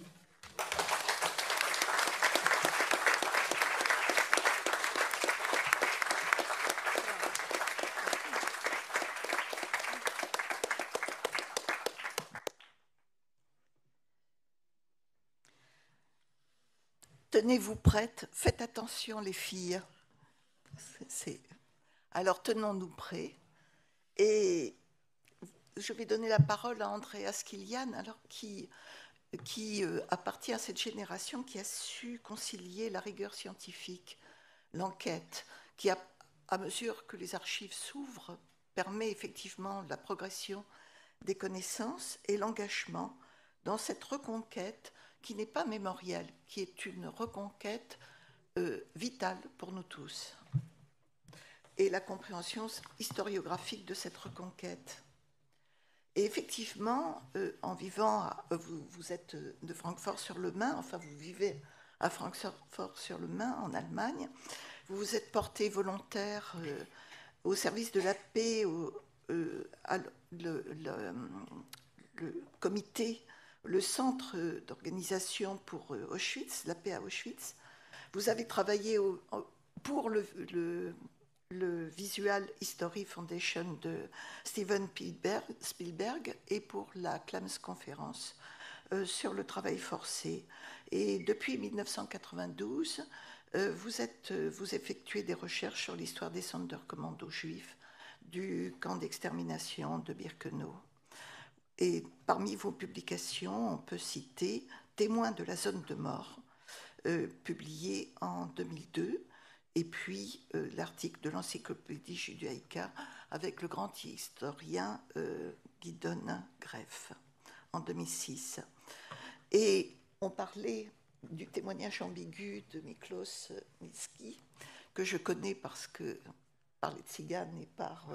Tenez-vous prêtes, faites attention les filles. Alors tenons-nous prêts. Et je vais donner la parole à Andreas Kilian, alors qui appartient à cette génération qui a su concilier la rigueur scientifique, l'enquête, qui, à mesure que les archives s'ouvrent, permet effectivement la progression des connaissances et l'engagement dans cette reconquête qui n'est pas mémorielle, qui est une reconquête vitale pour nous tous. Et la compréhension historiographique de cette reconquête. Et effectivement, en vivant, vous êtes de Francfort-sur-le-Main, enfin vous vivez à Francfort-sur-le-Main en Allemagne, vous vous êtes porté volontaire au service de la paix, le comité, le centre d'organisation pour Auschwitz, la paix à Auschwitz. Vous avez travaillé pour le Visual History Foundation de Steven Spielberg et pour la Clams Conférence sur le travail forcé. Et depuis 1992, vous effectuez des recherches sur l'histoire des Sonderkommando juifs du camp d'extermination de Birkenau. Et parmi vos publications, on peut citer Témoins de la zone de mort, publié en 2002, et puis l'article de l'Encyclopédie Judaica avec le grand historien Gideon Greff en 2006. Et on parlait du témoignage ambigu de Miklos Mitski, que je connais par les tziganes et par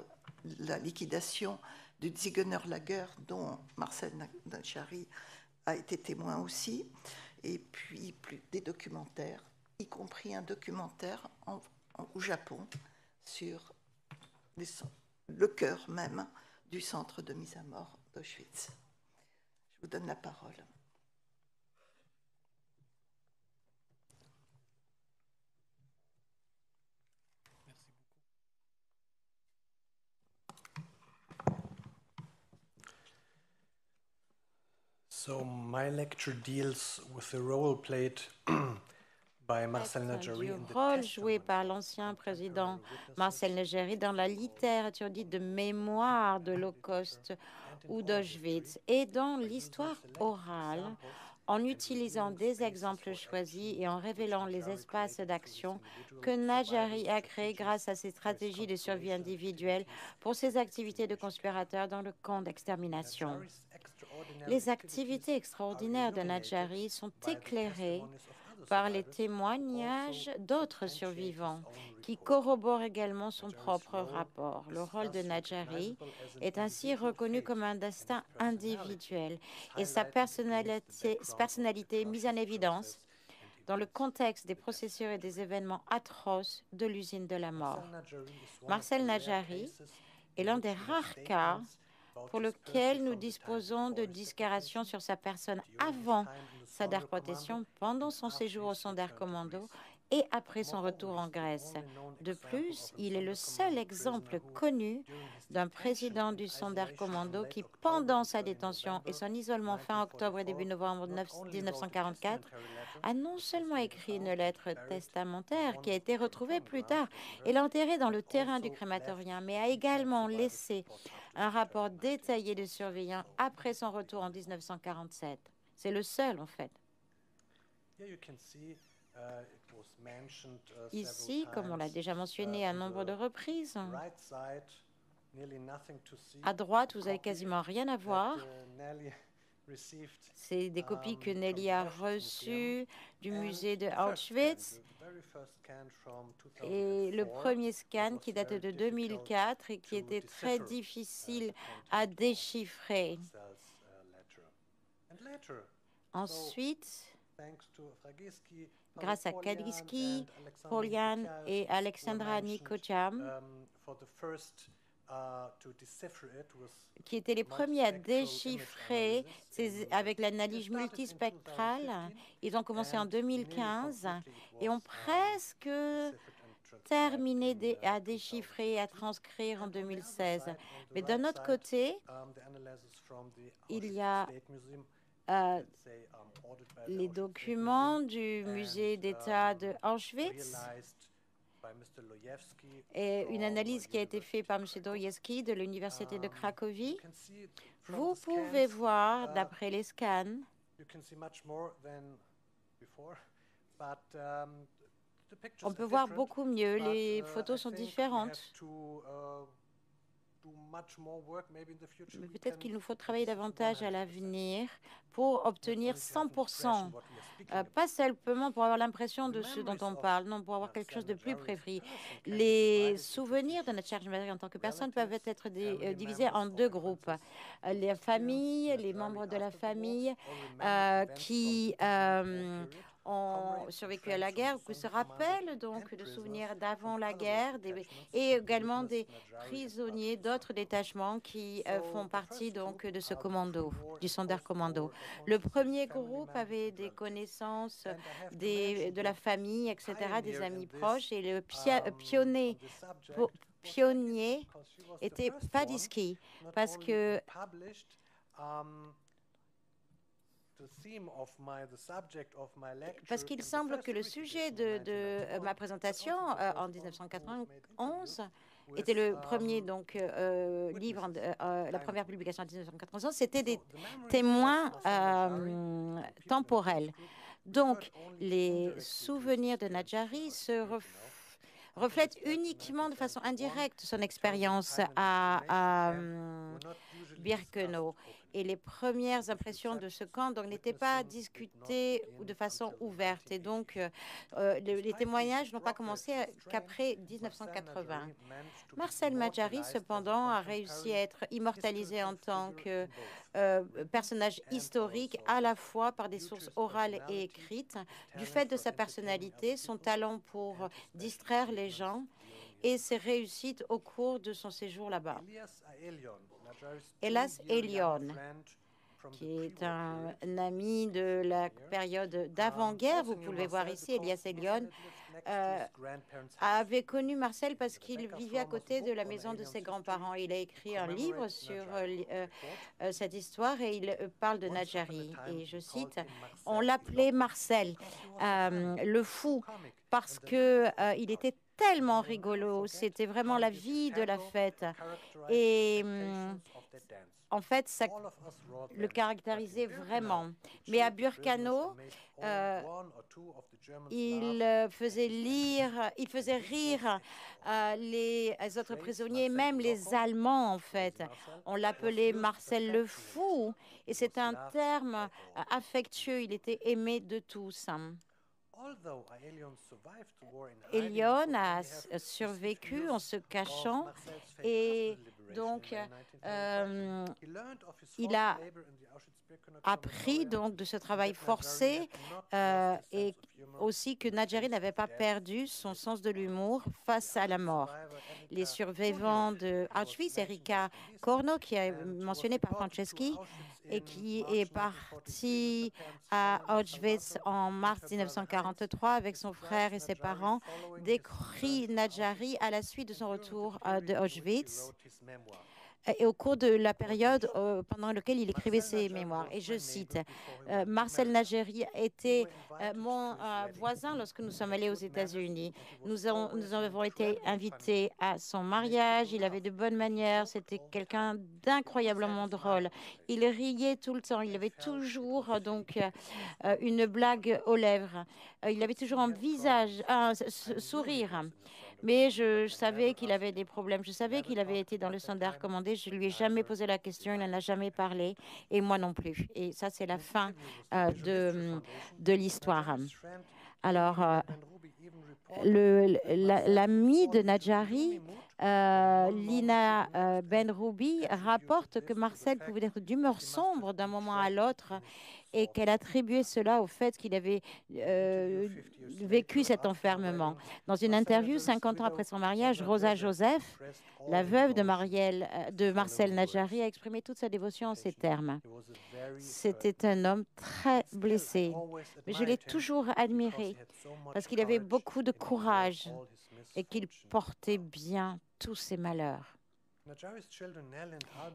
la liquidation du Ziegener-Lager, dont Marcel Nadjari a été témoin aussi, et puis des documentaires, y compris un documentaire au Japon sur le cœur même du centre de mise à mort d'Auschwitz. Je vous donne la parole.
So my lecture deals with the role played by Marcel Nadjari
Du
in the
rôle joué
testimony
par l'ancien président Marcel Nadjari dans la littérature dite de mémoire de l'Holocauste ou d'Auschwitz et dans l'histoire orale, en utilisant des exemples choisis et en révélant les espaces d'action que Nadjari a créés grâce à ses stratégies de survie individuelle pour ses activités de conspirateur dans le camp d'extermination. Les activités extraordinaires de Nadjari sont éclairées par les témoignages d'autres survivants qui corroborent également son propre rapport. Le rôle de Nadjari est ainsi reconnu comme un destin individuel et sa personnalité mise en évidence dans le contexte des processus et des événements atroces de l'usine de la mort. Marcel Nadjari est l'un des rares cas pour lequel nous disposons de discrétion sur sa personne avant sa déportation, pendant son séjour au Sonderkommando et après son retour en Grèce. De plus, il est le seul exemple connu d'un président du Sonderkommando qui, pendant sa détention et son isolement fin octobre et début novembre 1944, a non seulement écrit une lettre testamentaire qui a été retrouvée plus tard et l'a enterrée dans le terrain du crématorium, mais a également laissé un rapport détaillé de surveillance après son retour en 1947. C'est le seul, en fait. Ici, comme on l'a déjà mentionné à nombre de reprises, à droite, vous n'avez quasiment rien à voir. C'est des copies que Nelly a reçues du musée de Auschwitz. Et le premier scan qui date de 2004 et qui était très difficile à déchiffrer. Ensuite, grâce à Kaliski, Polian et Alexandra Nikocham, qui étaient les premiers à déchiffrer avec l'analyse multispectrale. Ils ont commencé en 2015 et ont presque terminé à déchiffrer et à transcrire en 2016. Mais d'un autre côté, il y a les documents du musée d'État de Auschwitz et une analyse qui a été faite par M. Dorojewski de l'Université de Cracovie. Vous pouvez voir, d'après les scans, on peut voir beaucoup mieux. Les photos sont différentes. Mais peut-être qu'il nous faut travailler davantage à l'avenir pour obtenir 100%, pas simplement pour avoir l'impression de ce dont on parle, non, pour avoir quelque chose de plus précis. Les souvenirs de Nadjari en tant que personne peuvent être divisés en deux groupes. Les familles, les membres de la famille qui ont survécu à la guerre, qui se rappellent donc de souvenirs d'avant la guerre, et également des prisonniers d'autres détachements qui font partie donc de ce commando, du Sonderkommando. Le premier groupe avait des connaissances de la famille, etc., des amis proches, et le pionnier était Padiski, parce que qu'il semble que le sujet de ma présentation en 1991 était le premier livre, la première publication en 1991, c'était des témoins temporels. Donc, les souvenirs de Nadjari se reflètent uniquement de façon indirecte son expérience à Birkenau. Et les premières impressions de ce camp n'étaient pas discutées de façon ouverte. Et donc, les témoignages n'ont pas commencé qu'après 1980. Marcel Nadjari, cependant, a réussi à être immortalisé en tant que personnage historique, à la fois par des sources orales et écrites, du fait de sa personnalité, son talent pour distraire les gens et ses réussites au cours de son séjour là-bas. Elias Elion, qui est un ami de la période d'avant-guerre, vous pouvez voir ici Elias Elion, avait connu Marcel parce qu'il vivait à côté de la maison de ses grands-parents. Il a écrit un livre sur cette histoire et il parle de Nadjari. Et je cite, « On l'appelait Marcel, le fou, parce qu'il était tellement rigolo. C'était vraiment la vie de la fête. Et en fait, ça le caractérisait vraiment. Mais à Burkano, il faisait rire les autres prisonniers, même les Allemands, en fait. On l'appelait Marcel le Fou, et c'est un terme affectueux. Il était aimé de tous. Elion a survécu en se cachant et donc il a appris donc de ce travail forcé et aussi que Nadjari n'avait pas perdu son sens de l'humour face à la mort. Les survivants de Auschwitz, Erika Corno, qui est mentionnée par Franceschi, et qui est parti à Auschwitz en mars 1943 avec son frère et ses parents, décrit Nadjari à la suite de son retour de Auschwitz et au cours de la période pendant laquelle il écrivait ses mémoires. Et je cite, Marcel Nadjari était mon voisin lorsque nous sommes allés aux États-Unis. Nous avons été invités à son mariage. Il avait de bonnes manières. C'était quelqu'un d'incroyablement drôle. Il riait tout le temps. Il avait toujours donc une blague aux lèvres. Il avait toujours un visage, un sourire. Mais je savais qu'il avait des problèmes. Je savais qu'il avait été dans le standard commandé. Je ne lui ai jamais posé la question. Il n'en a jamais parlé. Et moi non plus. Et ça, c'est la fin de l'histoire. Alors, l'ami de Nadjari, Lina Benroubi, rapporte que Marcel pouvait être d'humeur sombre d'un moment à l'autre et qu'elle attribuait cela au fait qu'il avait vécu cet enfermement. Dans une interview 50 ans après son mariage, Rosa Joseph, la veuve de Marcel Nadjari, a exprimé toute sa dévotion en ces termes. C'était un homme très blessé, mais je l'ai toujours admiré parce qu'il avait beaucoup de courage et qu'il portait bien tous ses malheurs.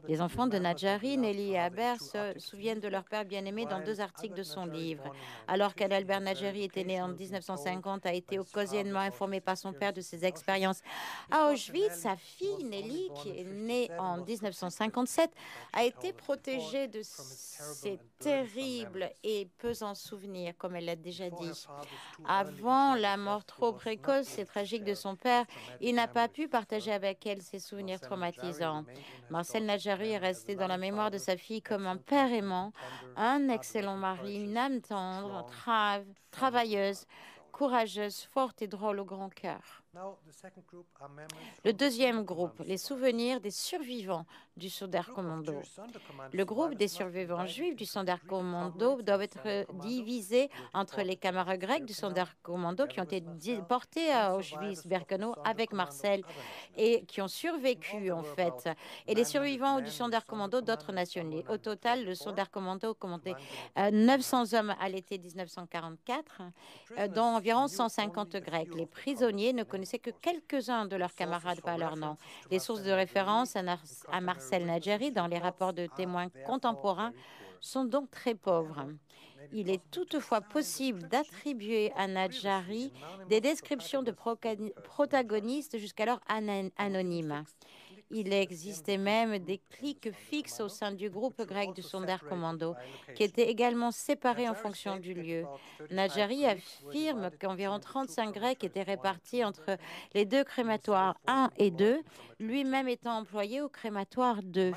Les enfants de Nadjari, Nelly et Albert, se souviennent de leur père bien-aimé dans 2 articles de son livre. Alors qu'Albert Nadjari était né en 1950, a été occasionnellement informé par son père de ses expériences à Auschwitz. Sa fille, Nelly, qui est née en 1957, a été protégée de ces terribles et pesants souvenirs, comme elle l'a déjà dit. Avant la mort trop précoce et tragique de son père, il n'a pas pu partager avec elle ses souvenirs traumatisants. Marcel Nadjari est resté dans la mémoire de sa fille comme un père aimant, un excellent mari, une âme tendre, travailleuse, courageuse, forte et drôle au grand cœur. Le deuxième groupe, les souvenirs des survivants du Sonderkommando. Le groupe des survivants juifs du Sonderkommando doit être divisé entre les camarades grecs du Sonderkommando qui ont été déportés à Auschwitz-Birkenau avec Marcel et qui ont survécu en fait, et les survivants du Sonderkommando d'autres nationalités. Au total, le Sonderkommando comptait 900 hommes à l'été 1944, dont environ 150 Grecs. Les prisonniers ne connaissaient que quelques-uns de leurs camarades par leur nom. Les sources de référence à Marcel Nadjari dans les rapports de témoins contemporains sont donc très pauvres. Il est toutefois possible d'attribuer à Nadjari des descriptions de protagonistes jusqu'alors anonymes. Il existait même des cliques fixes au sein du groupe grec du Sonderkommando, qui étaient également séparés en fonction du lieu. Nadjari affirme qu'environ 35 Grecs étaient répartis entre les 2 crématoires 1 et 2, lui-même étant employé au crématoire 2.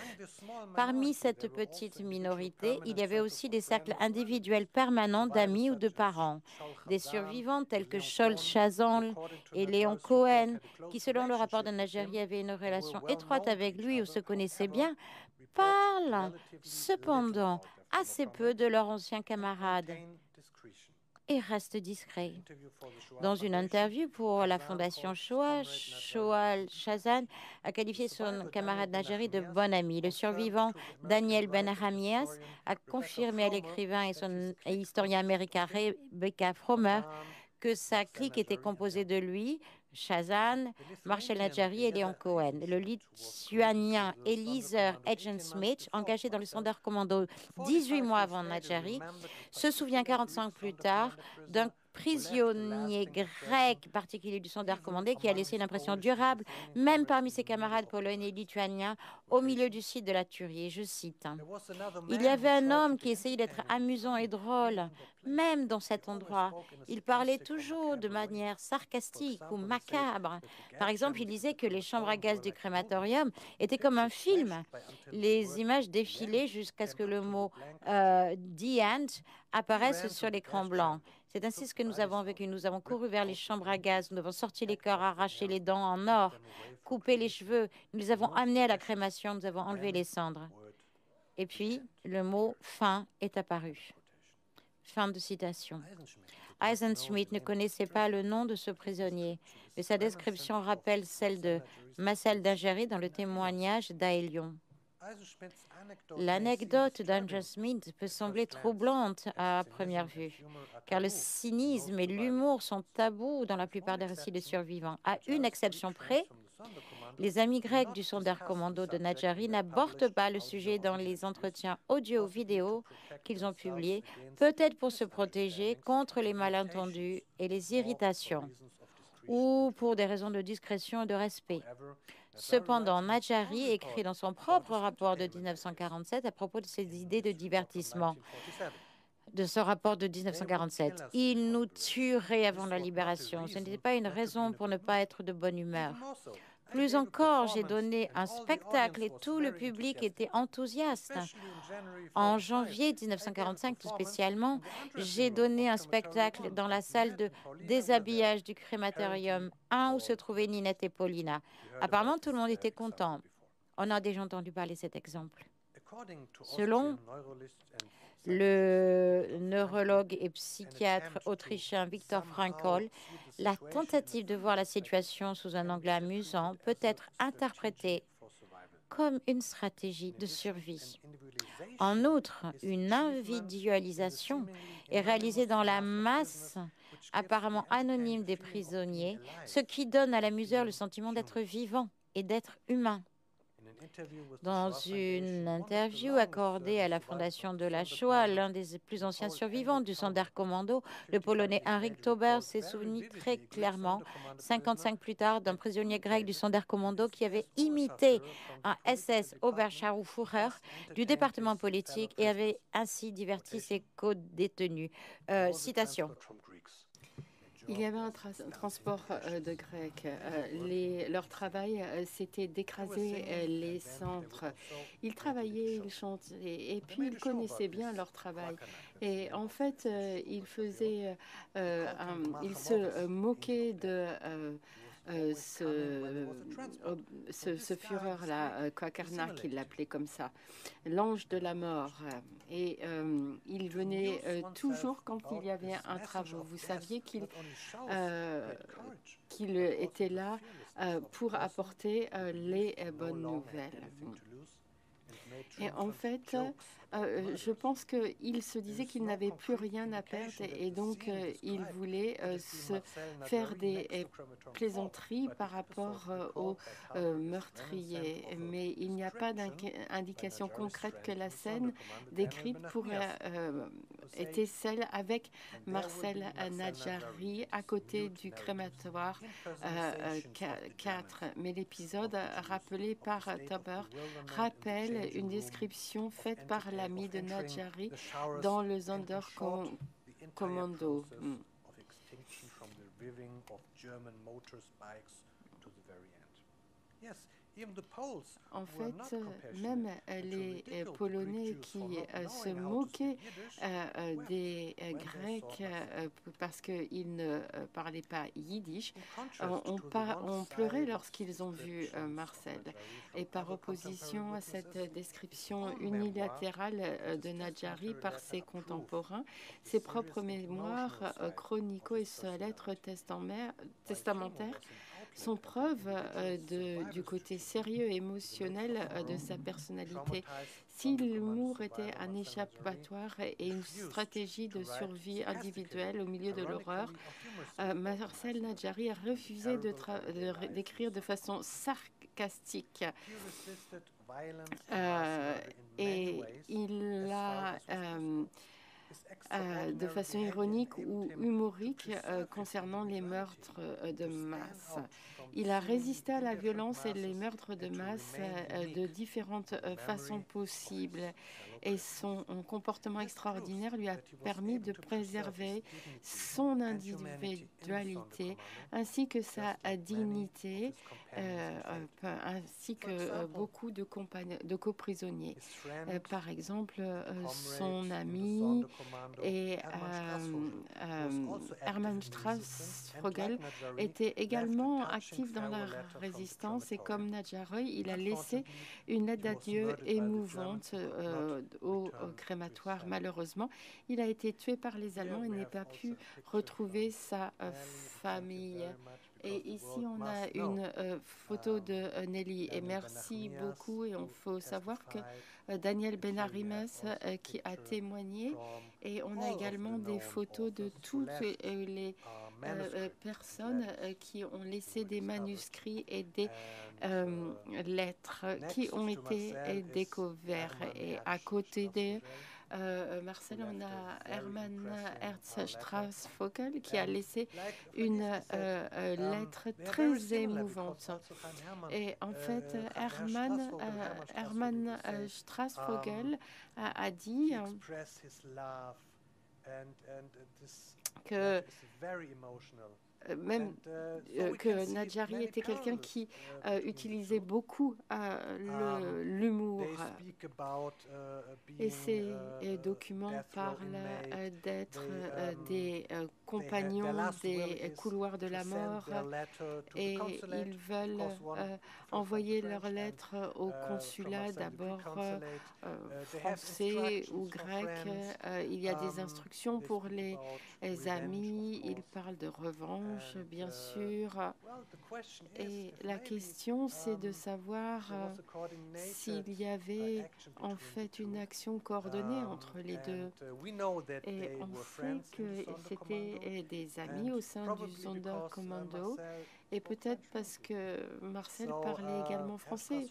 Parmi cette petite minorité, il y avait aussi des cercles individuels permanents d'amis ou de parents. Des survivants tels que Shaul Chazan et Léon Cohen, qui selon le rapport de Nadjari avaient une relation étroite avec lui ou se connaissaient bien, parlent cependant assez peu de leurs anciens camarades et restent discrets. Dans une interview pour la Fondation Shoah, Shaul Chazan a qualifié son camarade Nadjari de bon ami. Le survivant Daniel Ben-Hamias a confirmé à l'écrivain et historien américain Rebecca Frommer que sa clique était composée de lui, Shazan, Marshall Nadjari et Léon Cohen. Le Lituanien Eliezer Edgen-Smith, engagé dans le Sonderkommando 18 mois avant Nadjari, se souvient 45 ans plus tard d'un prisonnier grec particulier du Sonderkommando qui a laissé une impression durable, même parmi ses camarades polonais et lituaniens, au milieu du site de la tuerie. Je cite, « Il y avait un homme qui essayait d'être amusant et drôle, même dans cet endroit. Il parlait toujours de manière sarcastique ou macabre. Par exemple, il disait que les chambres à gaz du crématorium étaient comme un film. Les images défilaient jusqu'à ce que le mot « The End » apparaisse sur l'écran blanc. C'est ainsi ce que nous avons vécu. Nous avons couru vers les chambres à gaz, nous avons sorti les corps, arraché les dents en or, coupé les cheveux, nous les avons amenés à la crémation, nous avons enlevé les cendres. Et puis, le mot « fin » est apparu. Fin de citation. Eisenschmidt ne connaissait pas le nom de ce prisonnier, mais sa description rappelle celle de Marcel Nadjari dans le témoignage d'Aelion. L'anecdote d'Eisenschmidt peut sembler troublante à première vue, car le cynisme et l'humour sont tabous dans la plupart des récits des survivants. À une exception près, les amis grecs du Sonderkommando de Nadjari n'abordent pas le sujet dans les entretiens audio-vidéo qu'ils ont publiés, peut-être pour se protéger contre les malentendus et les irritations, ou pour des raisons de discrétion et de respect. Cependant, Nadjari écrit dans son propre rapport de 1947 à propos de ses idées de divertissement. De ce rapport de 1947. Il nous tuerait avant la libération. Ce n'était pas une raison pour ne pas être de bonne humeur. Plus encore, j'ai donné un spectacle et tout le public était enthousiaste. En janvier 1945, tout spécialement, j'ai donné un spectacle dans la salle de déshabillage du crématorium 1 où se trouvaient Ninette et Paulina. Apparemment, tout le monde était content. On a déjà entendu parler de cet exemple. Selon le neurologue et psychiatre autrichien Viktor Frankl, la tentative de voir la situation sous un angle amusant peut être interprétée comme une stratégie de survie. En outre, une individualisation est réalisée dans la masse apparemment anonyme des prisonniers, ce qui donne à l'amuseur le sentiment d'être vivant et d'être humain. Dans une interview accordée à la Fondation de la Shoah, l'un des plus anciens survivants du Sonderkommando, le Polonais Henryk Tauber, s'est souvenu très clairement, 55 plus tard, d'un prisonnier grec du Sonderkommando qui avait imité un SS Oberscharführer du département politique et avait ainsi diverti ses co-détenus. Citation.
Il y avait un transport de Grecs. Leur travail, c'était d'écraser les centres. Ils travaillaient, ils chantaient, et puis ils connaissaient bien leur travail. Et en fait, ils se moquaient de ce Führer-là, Quakernack, il l'appelait comme ça, l'ange de la mort. Et il venait toujours quand il y avait un travaux. Vous saviez qu'il était là pour apporter les bonnes nouvelles. Et en fait, je pense qu'il se disait qu'il n'avait plus rien à perdre et donc il voulait se faire des plaisanteries par rapport aux meurtriers. Mais il n'y a pas d'indication concrète que la scène décrite était celle avec Marcel Nadjari à côté du crématoire 4. Mais l'épisode rappelé par Tauber rappelle une description faite par l'ami de Nadjari dans le Sonderkommando. En fait, même les Polonais qui se moquaient des Grecs parce qu'ils ne parlaient pas yiddish ont pleuré lorsqu'ils ont vu Marcel. Et par opposition à cette description unilatérale de Nadjari par ses contemporains, ses propres mémoires chronicaux et sa lettre testamentaire sont preuve du côté sérieux et émotionnel de sa personnalité. Si l'humour était un échappatoire et une stratégie de survie individuelle au milieu de l'horreur, Marcel Nadjari a refusé d'écrire de façon sarcastique. Et il a de façon ironique ou humorique concernant les meurtres de masse. Il a résisté à la violence et les meurtres de masse de différentes façons possibles et son comportement extraordinaire lui a permis de préserver son individualité ainsi que sa dignité ainsi que beaucoup de coprisonniers. Par exemple, son ami et Hermann Strassvogel était également actif dans la résistance et comme Nadjari, il a laissé une lettre d'adieu émouvante au crématoire. Malheureusement, il a été tué par les Allemands et n'a pas pu retrouver sa famille. Et ici, on a une photo de Nelly. Et merci beaucoup. Et il faut savoir que Daniel Benarimes qui a témoigné. Et on a également des photos de toutes les personnes qui ont laissé des manuscrits et des lettres qui ont été découverts. Et à côté des Marcel, on a Hermann Strassvogel qui a laissé une lettre très émouvante. Et en fait, Hermann Strassvogel a dit que même que Nadjari était quelqu'un qui utilisait beaucoup l'humour. Et ces documents parlent d'être des compagnons des couloirs de la mort et ils veulent envoyer leurs lettres au consulat, d'abord français ou grec. Il y a des instructions pour les amis, ils parlent de revanche, bien sûr. Et la question, c'est de savoir s'il y avait en fait une action coordonnée entre les deux. Et on sait que c'était des amis au sein du Sonderkommando. Et peut-être parce que Marcel parlait également français.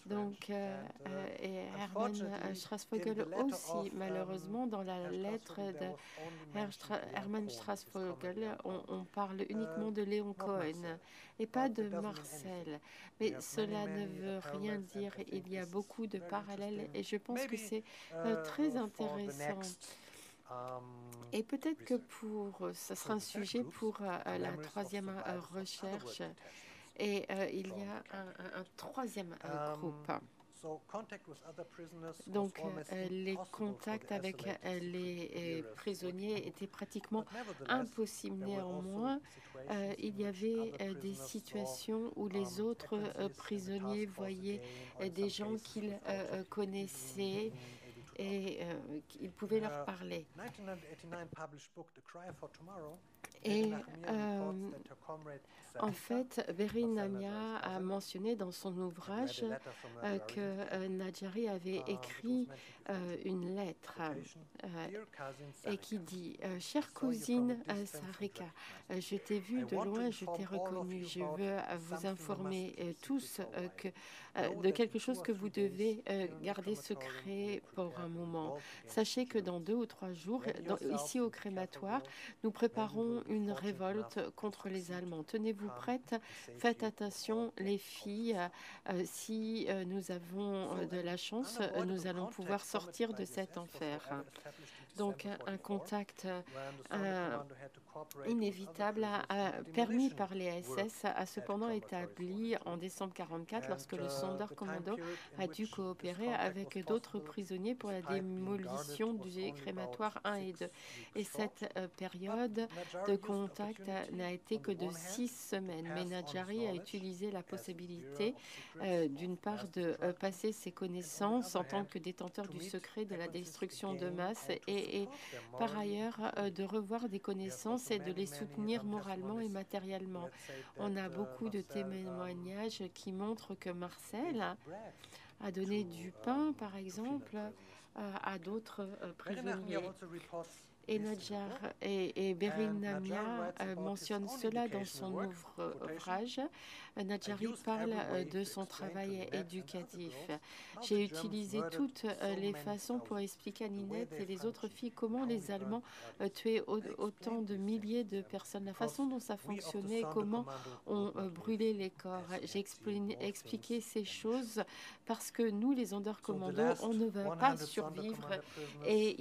Donc, et Hermann Strassvogel aussi, malheureusement, dans la lettre de Hermann Strassvogel, on parle uniquement de Léon Cohen et pas de Marcel. Mais cela ne veut rien dire. Il y a beaucoup de parallèles et je pense que c'est très intéressant. Et peut-être que ça sera un sujet pour la troisième recherche. Et il y a un troisième groupe. Donc, les contacts avec les prisonniers étaient pratiquement impossibles. Néanmoins, il y avait des situations où les autres prisonniers voyaient des gens qu'ils connaissaient et ils pouvaient leur parler. Et en fait, Berin Namia a mentionné dans son ouvrage que Nadjari avait écrit une lettre et qui dit « Chère cousine Sarika, je t'ai vue de loin, je t'ai reconnue. Je veux vous informer tous de quelque chose que vous devez garder secret pour un moment. Sachez que dans 2 ou 3 jours, ici au crématoire, nous préparons une révolte contre les Allemands. Tenez-vous prêtes, faites attention les filles, si nous avons de la chance, nous allons pouvoir sortir de cet enfer. » Donc un contact inévitable permis par les SS a cependant établi en décembre 1944 lorsque le Sonderkommando a dû coopérer avec d'autres prisonniers pour la démolition du crématoire 1 et 2. Et cette période de contact n'a été que de 6 semaines. Mais Nadjari a utilisé la possibilité d'une part de passer ses connaissances en tant que détenteur du secret de la destruction de masse et et par ailleurs de revoir des connaissances et de les soutenir moralement et matériellement. On a beaucoup de témoignages qui montrent que Marcel a donné du pain, par exemple, à d'autres prisonniers. Et Nadjar et Berin Namia mentionnent cela dans son ouvrage. Nadjari parle de son travail éducatif. J'ai utilisé toutes les façons pour expliquer à Ninette et les autres filles comment les Allemands tuaient autant de milliers de personnes, la façon dont ça fonctionnait, comment on brûlait les corps. J'ai expliqué ces choses parce que nous, les Sonderkommando, on ne va pas survivre et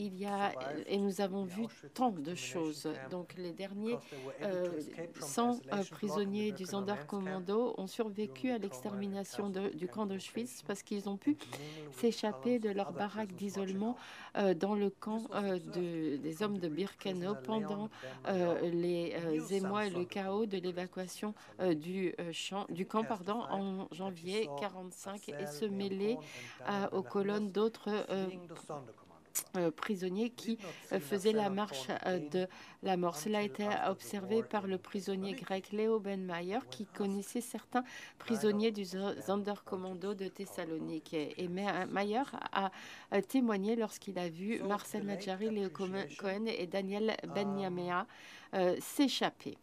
nous avons vu tant de choses. Donc les derniers 100 prisonniers du Sonderkommando ont survécu à l'extermination du camp d'Auschwitz parce qu'ils ont pu s'échapper de leur baraque d'isolement dans le camp des hommes de Birkenau pendant les émois et le chaos de l'évacuation du camp en janvier 1945 et se mêler aux colonnes d'autres prisonniers qui faisaient la marche de la mort. Cela a été observé par le prisonnier grec Léo Benmayer qui connaissait certains prisonniers du Sonderkommando de Thessalonique. Et Mayer a témoigné lorsqu'il a vu Marcel Nadjari, Léo Cohen et Daniel Benyamea s'échapper.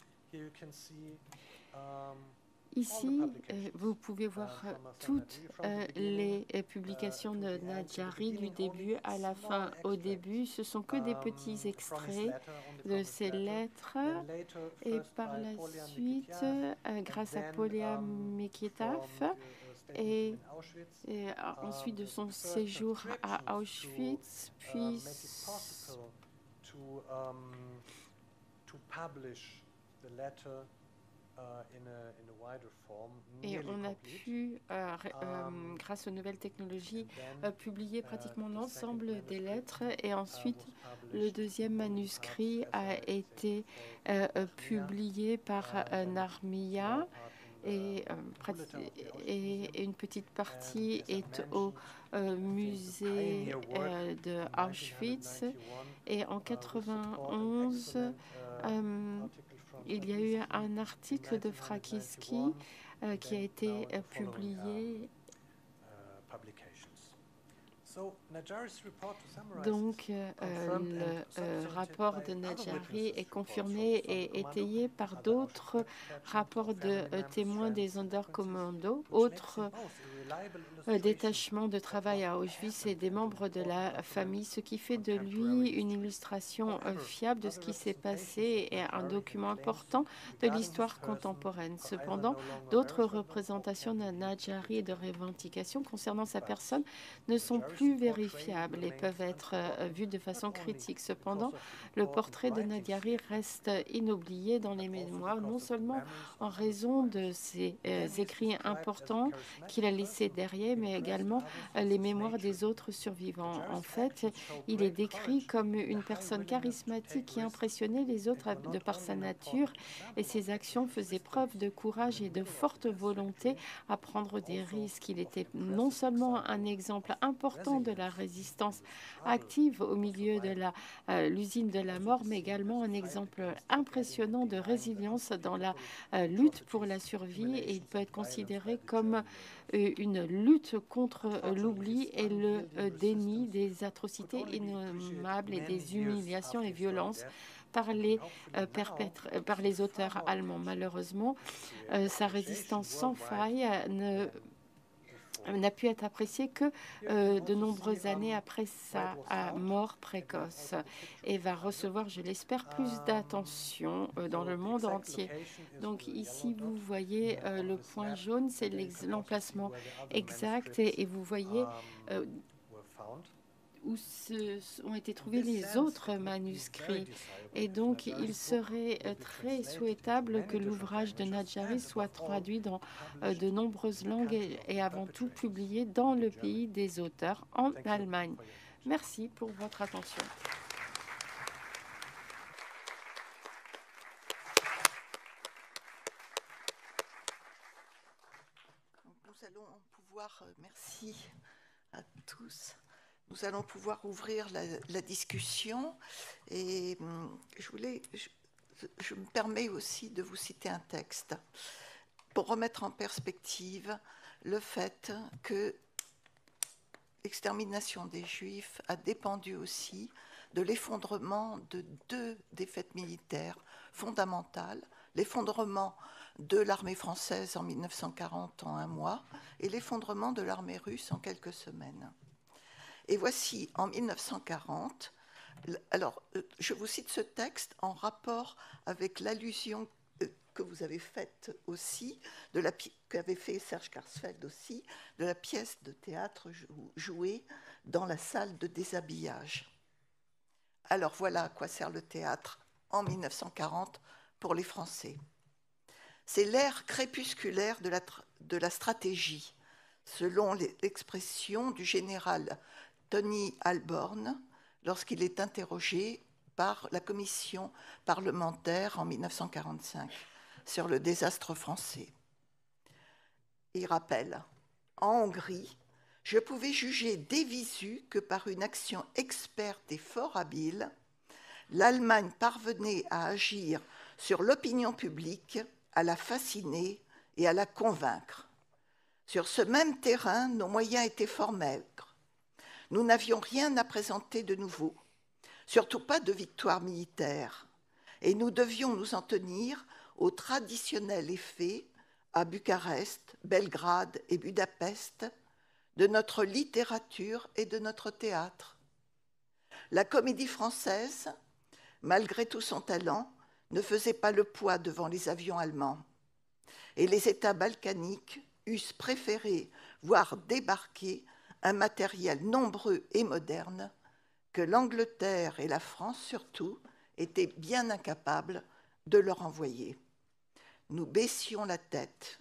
Ici, vous pouvez voir toutes les publications de Nadjari du début à la fin. Au début, ce sont que des petits extraits de ces lettres. Et par la suite, grâce à Polya Mekietaf, et ensuite de son séjour à Auschwitz, puis et on a pu, grâce aux nouvelles technologies, publier pratiquement l'ensemble des lettres. Et ensuite, le deuxième manuscrit a été publié par Narmia. Et une petite partie est au musée de Auschwitz. Et en 1991, il y a eu un article de Frakiski qui a été publié. Donc, le rapport de Nadjari est confirmé et étayé par d'autres rapports de témoins des Sonderkommando, autres détachements de travail à Auschwitz et des membres de la famille, ce qui fait de lui une illustration fiable de ce qui s'est passé et un document important de l'histoire contemporaine. Cependant, d'autres représentations de Nadjari et de revendications concernant sa personne ne sont plus vérifiables et peuvent être vues de façon critique. Cependant, le portrait de Nadjari reste inoublié dans les mémoires, non seulement en raison de ses écrits importants qu'il a laissés derrière, mais également les mémoires des autres survivants. En fait, il est décrit comme une personne charismatique qui impressionnait les autres de par sa nature, et ses actions faisaient preuve de courage et de forte volonté à prendre des risques. Il était non seulement un exemple important de la résistance active au milieu de l'usine de la mort, mais également un exemple impressionnant de résilience dans la lutte pour la survie, et il peut être considéré comme une lutte contre l'oubli et le déni des atrocités innommables et des humiliations et violences par les auteurs allemands. Malheureusement, sa résistance sans faille n'a pu être appréciée que de nombreuses années après sa mort précoce, et va recevoir, je l'espère, plus d'attention dans le monde entier. Donc ici, vous voyez le point jaune, c'est l'emplacement exact, et vous voyez où ont été trouvés les autres manuscrits. Et donc, il serait très souhaitable que l'ouvrage de Nadjari soit traduit dans de nombreuses langues et avant tout publié dans le pays des auteurs, en Allemagne. Merci pour votre attention.
Nous allons pouvoir, merci à tous. nous allons pouvoir ouvrir la discussion et je me permets aussi de vous citer un texte pour remettre en perspective le fait que l'extermination des Juifs a dépendu aussi de l'effondrement de 2 défaites militaires fondamentales, l'effondrement de l'armée française en 1940 en un mois et l'effondrement de l'armée russe en quelques semaines. Et voici, en 1940, alors je vous cite ce texte en rapport avec l'allusion que vous avez faite aussi, qu'avait fait Serge Karsfeld aussi, de la pièce de théâtre jouée dans la salle de déshabillage. Alors voilà à quoi sert le théâtre en 1940 pour les Français. C'est l'ère crépusculaire de la stratégie, selon l'expression du général Tony Alborn lorsqu'il est interrogé par la commission parlementaire en 1945 sur le désastre français. Il rappelle, en Hongrie, je pouvais juger dès visu que par une action experte et fort habile, l'Allemagne parvenait à agir sur l'opinion publique, à la fasciner et à la convaincre. Sur ce même terrain, nos moyens étaient fort maigres. Nous n'avions rien à présenter de nouveau, surtout pas de victoire militaire, et nous devions nous en tenir au traditionnel effet à Bucarest, Belgrade et Budapest de notre littérature et de notre théâtre. La comédie française, malgré tout son talent, ne faisait pas le poids devant les avions allemands. Et les États balkaniques eussent préféré voir débarquer un matériel nombreux et moderne que l'Angleterre et la France surtout étaient bien incapables de leur envoyer. Nous baissions la tête,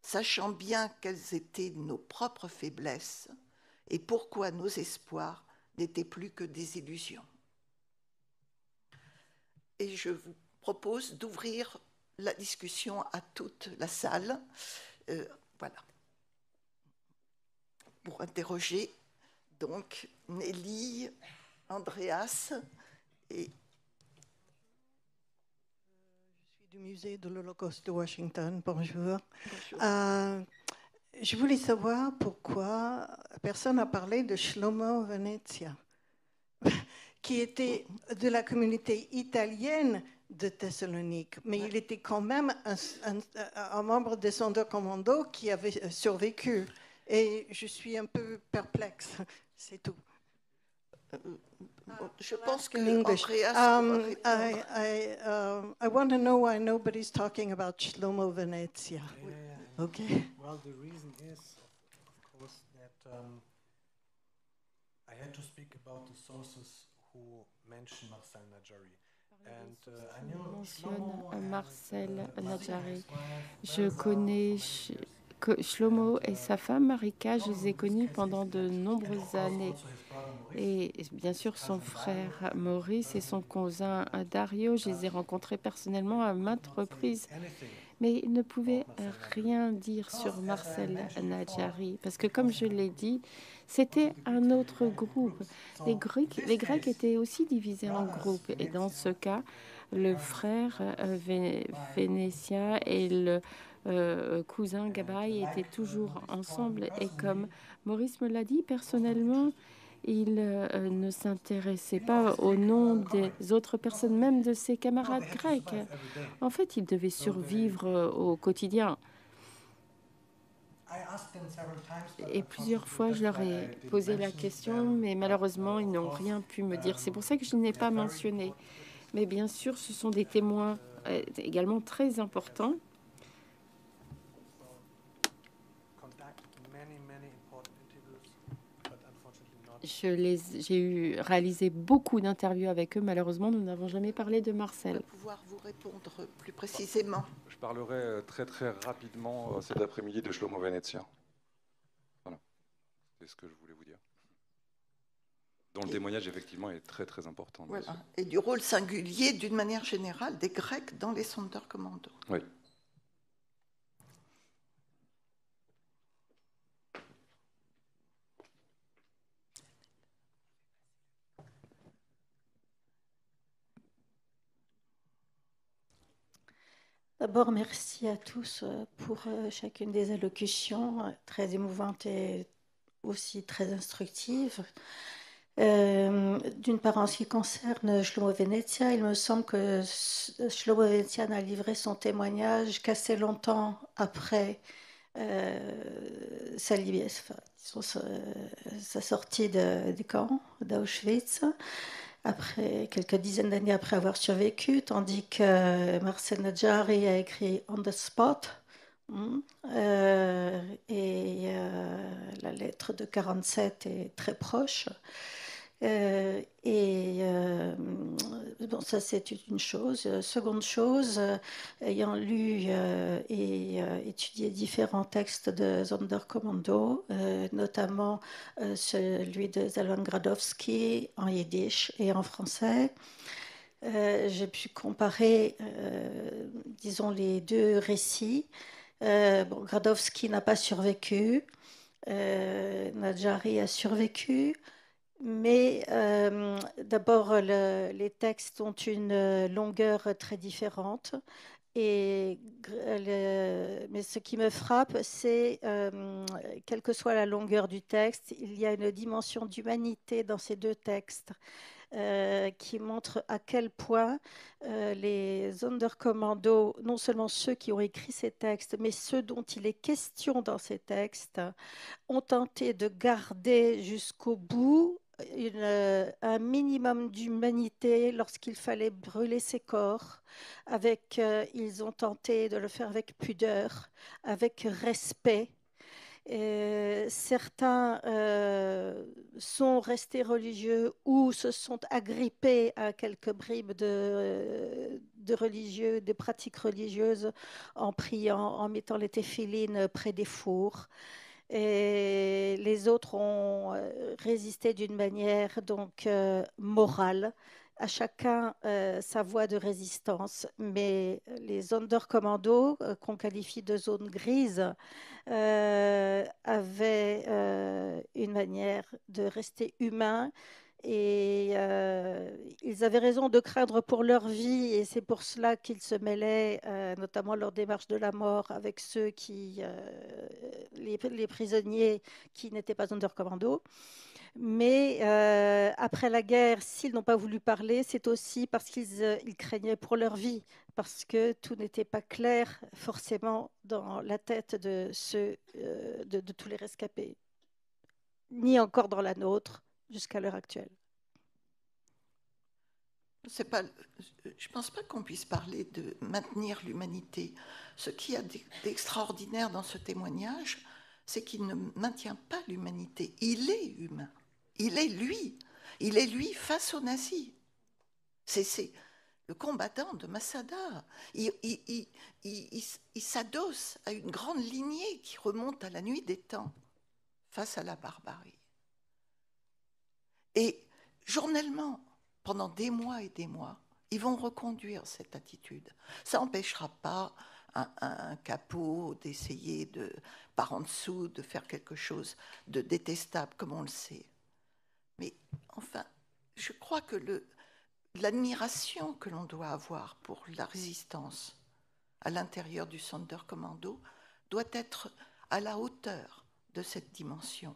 sachant bien quelles étaient nos propres faiblesses et pourquoi nos espoirs n'étaient plus que des illusions. Et je vous propose d'ouvrir la discussion à toute la salle. Voilà. Pour interroger donc Nelly, Andreas et...
Je suis du musée de l'Holocauste de Washington. Bonjour. Bonjour. Je voulais savoir pourquoi personne n'a parlé de Shlomo Venezia, qui était de la communauté italienne de Thessalonique, mais il était quand même un membre des Sonderkommando qui avait survécu. Et je suis un peu perplexe, c'est tout.
Je pense que Andreas
I want to know why nobody's talking about Shlomo Venezia.
Yeah.
Okay.
Well, the reason is, of course, that I had to speak about the sources who mention Marcel Najari.
Mentionne Marcel Najari. Je connais Shlomo et sa femme Marika, je les ai connus pendant de nombreuses années. Et bien sûr, son frère Maurice et son cousin Dario, je les ai rencontrés personnellement à maintes reprises. Mais ils ne pouvaient rien dire sur Marcel Najari, parce que comme je l'ai dit, c'était un autre groupe. Les Grecs étaient aussi divisés en groupes. Et dans ce cas, le frère Vénétia et le cousin Gabaï étaient toujours ensemble. Et comme Maurice me l'a dit, personnellement, il ne s'intéressait pas au nom des autres personnes, même de ses camarades grecs. En fait, il devait survivre au quotidien. Et plusieurs fois, je leur ai posé la question, mais malheureusement, ils n'ont rien pu me dire. C'est pour ça que je n'ai pas mentionné. Mais bien sûr, ce sont des témoins également très importants. J'ai réalisé beaucoup d'interviews avec eux. Malheureusement, nous n'avons jamais parlé de Marcel.
Pouvoir vous répondre plus précisément.
Je parlerai très très rapidement cet après-midi de Shlomo Venezia. Voilà, c'est ce que je voulais vous dire. Dont le témoignage effectivement est très très important.
Voilà. Et du rôle singulier, d'une manière générale, des Grecs dans les Sonderkommando.
Oui.
D'abord, merci à tous pour chacune des allocutions, très émouvantes et aussi très instructives. D'une part, en ce qui concerne Shlomo Venezia, il me semble que Shlomo Venezia n'a livré son témoignage qu'assez longtemps après sa sortie du camp d'Auschwitz, après quelques dizaines d'années après avoir survécu, tandis que Marcel Nadjari a écrit On the Spot. La lettre de 47 est très proche. Bon, ça c'est une chose. Seconde chose, ayant lu et étudié différents textes de Sonderkommando, notamment celui de Zalman Gradowski en yiddish et en français, j'ai pu comparer, disons, les deux récits. Bon, Gradowski n'a pas survécu, Nadjari a survécu. Mais d'abord, les textes ont une longueur très différente. Mais ce qui me frappe, c'est, quelle que soit la longueur du texte, il y a une dimension d'humanité dans ces deux textes qui montre à quel point les Sonderkommando, non seulement ceux qui ont écrit ces textes, mais ceux dont il est question dans ces textes, ont tenté de garder jusqu'au bout un minimum d'humanité lorsqu'il fallait brûler ses corps. Ils ont tenté de le faire avec pudeur, avec respect. Certains sont restés religieux ou se sont agrippés à quelques bribes de religieux, des pratiques religieuses en priant, en mettant les téphilines près des fours. Et les autres ont résisté d'une manière donc morale, à chacun sa voie de résistance. Mais les Sonderkommando, qu'on qualifie de zone grise, avaient une manière de rester humains. Et ils avaient raison de craindre pour leur vie, et c'est pour cela qu'ils se mêlaient, notamment leur démarche de la mort, avec ceux les prisonniers qui n'étaient pas Sonderkommando. Mais après la guerre, s'ils n'ont pas voulu parler, c'est aussi parce qu'ils craignaient pour leur vie, parce que tout n'était pas clair forcément dans la tête de de tous les rescapés, ni encore dans la nôtre jusqu'à l'heure actuelle.
Je ne pense pas qu'on puisse parler de maintenir l'humanité. Ce qu'il y a d'extraordinaire dans ce témoignage, c'est qu'il ne maintient pas l'humanité. Il est humain. Il est lui. Il est lui face aux nazis. C'est le combattant de Masada. Il s'adosse à une grande lignée qui remonte à la nuit des temps face à la barbarie. Et journellement, pendant des mois et des mois, ils vont reconduire cette attitude. Ça n'empêchera pas un capot d'essayer par en dessous de faire quelque chose de détestable, comme on le sait. Mais enfin, je crois que l'admiration que l'on doit avoir pour la résistance à l'intérieur du Sonderkommando doit être à la hauteur de cette dimension,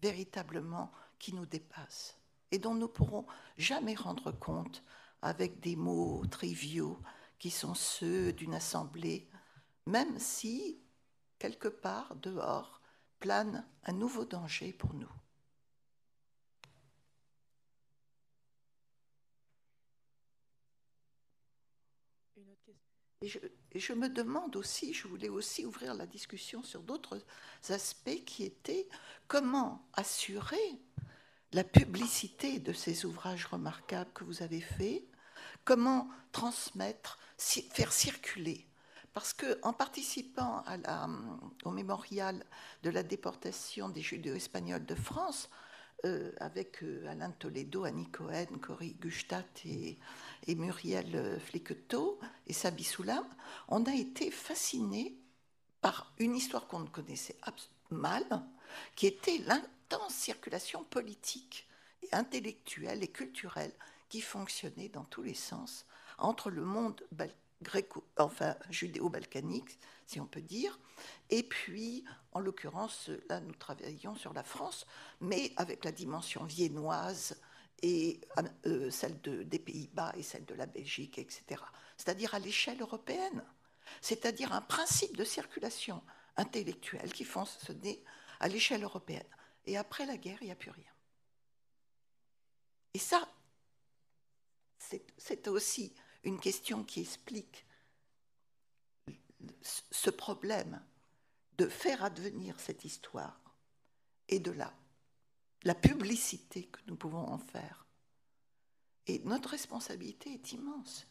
véritablement qui nous dépasse et dont nous ne pourrons jamais rendre compte avec des mots triviaux qui sont ceux d'une assemblée, même si, quelque part, dehors, plane un nouveau danger pour nous. Et je me demande aussi, je voulais aussi ouvrir la discussion sur d'autres aspects qui étaient comment assurer la publicité de ces ouvrages remarquables que vous avez faits, comment transmettre, faire circuler. Parce qu'en participant au mémorial de la déportation des Judéo-Espagnols de France, avec Alain Toledo, Annie Cohen, Cory Gustat et Muriel Fliqueteau et Sabi Soulam, on a été fascinés par une histoire qu'on ne connaissait mal, qui était l'intense circulation politique et intellectuelle et culturelle qui fonctionnait dans tous les sens entre le monde judéo-balkanique, si on peut dire. Et puis, en l'occurrence, là, nous travaillons sur la France, mais avec la dimension viennoise et celle des Pays-Bas et celle de la Belgique, etc. C'est-à-dire à l'échelle européenne. C'est-à-dire un principe de circulation intellectuelle qui fonctionnait à l'échelle européenne. Et après la guerre, il n'y a plus rien. Et ça, c'est aussi une question qui explique ce problème de faire advenir cette histoire et de la publicité que nous pouvons en faire. Et notre responsabilité est immense.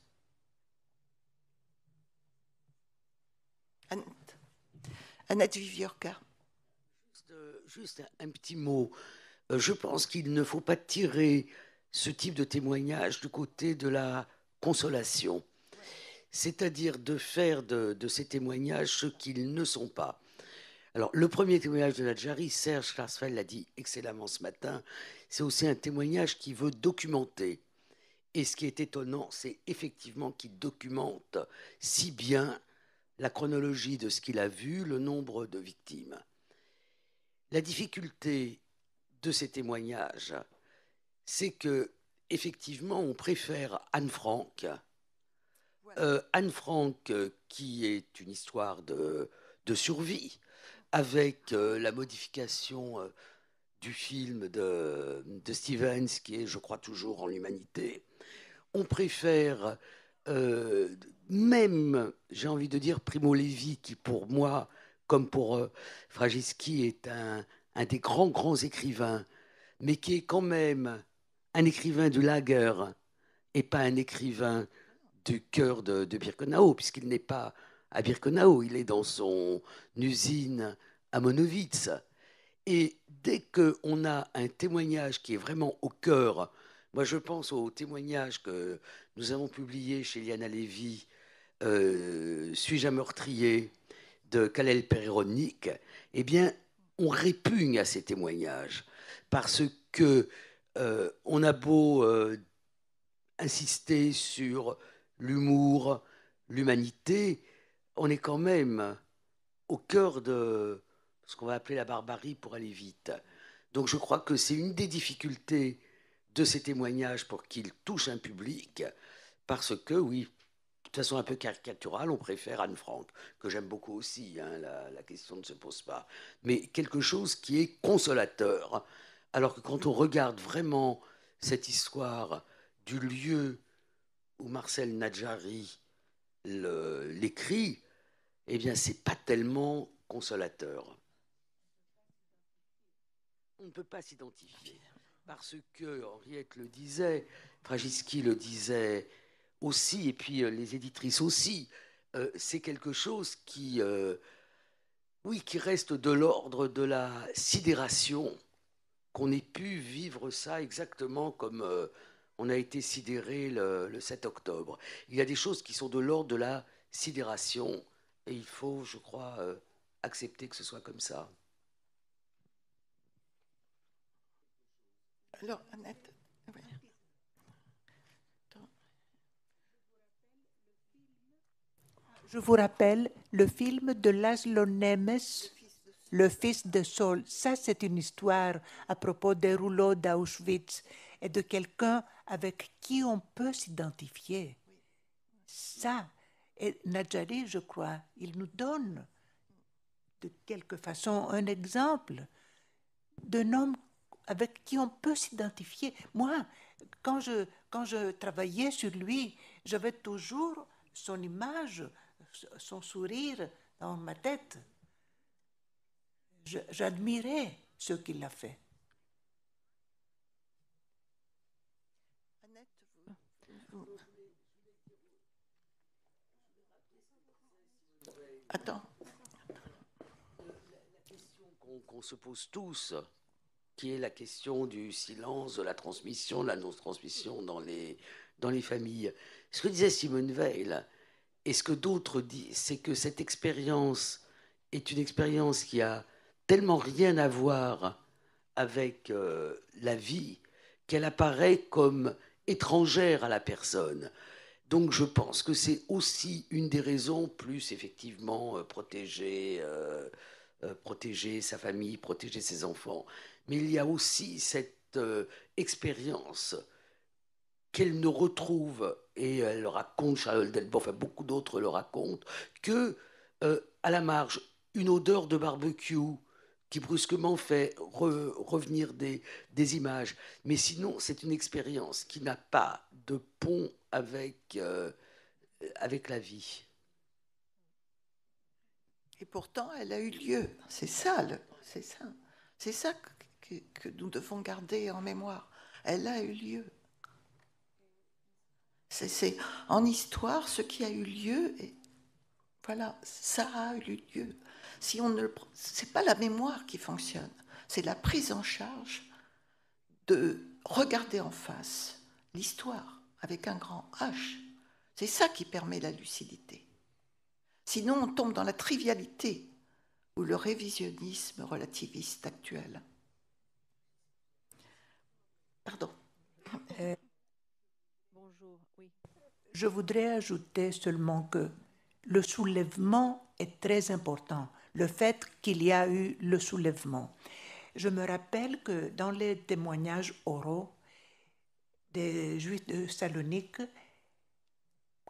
Annette Viviorca.
Juste un petit mot. Je pense qu'il ne faut pas tirer ce type de témoignage du côté de la consolation, c'est-à-dire de faire de ces témoignages ce qu'ils ne sont pas. Alors, le premier témoignage de Nadjari, Serge Klarsfeld l'a dit excellemment ce matin, c'est aussi un témoignage qui veut documenter. Et ce qui est étonnant, c'est effectivement qu'il documente si bien la chronologie de ce qu'il a vu, le nombre de victimes. La difficulté de ces témoignages, c'est que effectivement, on préfère Anne Frank. Anne Frank, qui est une histoire de survie, avec la modification du film de Stevens, qui est, je crois, toujours en l'humanité. On préfère même, j'ai envie de dire, Primo Levi, qui pour moi, comme pour Fragiski, est un des grands écrivains, mais qui est quand même un écrivain du lager et pas un écrivain du cœur de Birkenau, puisqu'il n'est pas à Birkenau, il est dans son usine à Monowitz. Et dès qu'on a un témoignage qui est vraiment au cœur, moi je pense au témoignage que nous avons publié chez Liana Lévy, Suis-je un meurtrier, de Khalel Pereronik, eh bien, on répugne à ces témoignages, parce que on a beau insister sur l'humour, l'humanité, on est quand même au cœur de ce qu'on va appeler la barbarie pour aller vite. Donc je crois que c'est une des difficultés de ces témoignages pour qu'ils touchent un public, parce que, oui, de façon un peu caricaturale, on préfère Anne Frank, que j'aime beaucoup aussi, hein, la question ne se pose pas, mais quelque chose qui est consolateur, alors que quand on regarde vraiment cette histoire du lieu où Marcel Nadjari l'écrit, eh bien, c'est pas tellement consolateur. On ne peut pas s'identifier, parce que Henriette le disait, Fragiski le disait aussi, et puis les éditrices aussi, c'est quelque chose qui reste de l'ordre de la sidération, qu'on ait pu vivre ça exactement comme on a été sidéré le 7 octobre. Il y a des choses qui sont de l'ordre de la sidération, et il faut, je crois, accepter que ce soit comme ça.
Alors, Annette, oui.
Je vous rappelle le film de Laszlo Nemes, Le Fils de Saul. Ça, c'est une histoire à propos des rouleaux d'Auschwitz et de quelqu'un avec qui on peut s'identifier. Ça, et Nadjari, je crois, il nous donne de quelque façon un exemple d'un homme avec qui on peut s'identifier. Moi, quand je travaillais sur lui, j'avais toujours son image, son sourire dans ma tête. J'admirais ce qu'il a fait.
Annette, Attends.
La question qu'on se pose tous, qui est la question du silence, de la transmission, de la non-transmission dans les familles. Ce que disait Simone Veil, et ce que d'autres disent, c'est que cette expérience est une expérience qui a tellement rien à voir avec la vie qu'elle apparaît comme étrangère à la personne. Donc je pense que c'est aussi une des raisons, plus effectivement protéger sa famille, protéger ses enfants. Mais il y a aussi cette expérience qu'elle ne retrouve, et elle le raconte, Charlotte Delbo, enfin beaucoup d'autres le racontent, que à la marge, une odeur de barbecue qui brusquement fait revenir des images. Mais sinon, c'est une expérience qui n'a pas de pont avec la vie.
Et pourtant, elle a eu lieu. C'est ça, c'est ça que nous devons garder en mémoire. Elle a eu lieu. C'est en histoire ce qui a eu lieu. Et voilà, ça a eu lieu. Si on ne, c'est pas la mémoire qui fonctionne, c'est la prise en charge de regarder en face l'histoire avec un grand H. C'est ça qui permet la lucidité. Sinon, on tombe dans la trivialité ou le révisionnisme relativiste actuel. Pardon.
Bonjour, oui. Je voudrais ajouter seulement que le soulèvement est très important, le fait qu'il y a eu le soulèvement. Je me rappelle que dans les témoignages oraux des Juifs de Salonique,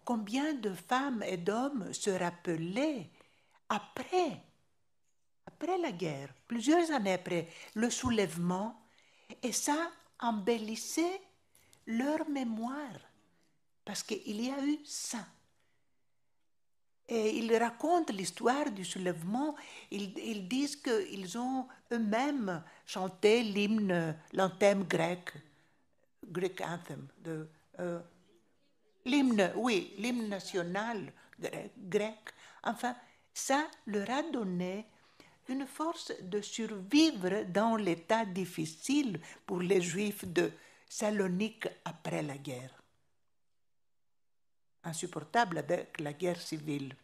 combien de femmes et d'hommes se rappelaient après la guerre, plusieurs années après, le soulèvement, et ça embellissait leur mémoire, parce qu'il y a eu ça. Et ils racontent l'histoire du soulèvement, ils disent qu'ils ont eux-mêmes chanté l'anthème grec, Greek anthem, l'hymne national grec. Enfin, ça leur a donné une force de survivre dans l'état difficile pour les Juifs de Salonique après la guerre. Insupportable avec la guerre civile.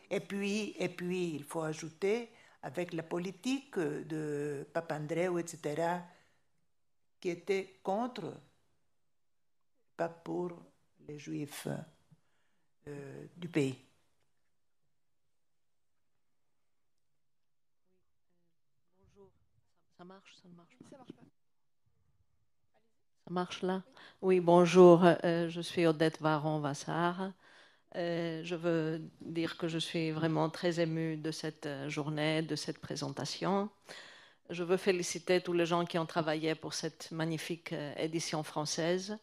Et puis, il faut ajouter, avec la politique de Papandréou, etc., qui était contre, pas pour les Juifs du pays.
Bonjour. Ça marche, ça ne marche pas. Ça marche pas. Ça marche là? Oui, bonjour. Je suis Odette Varon-Vassar. Je veux dire que je suis vraiment très émue de cette journée, de cette présentation. Je veux féliciter tous les gens qui ont travaillé pour cette magnifique édition française.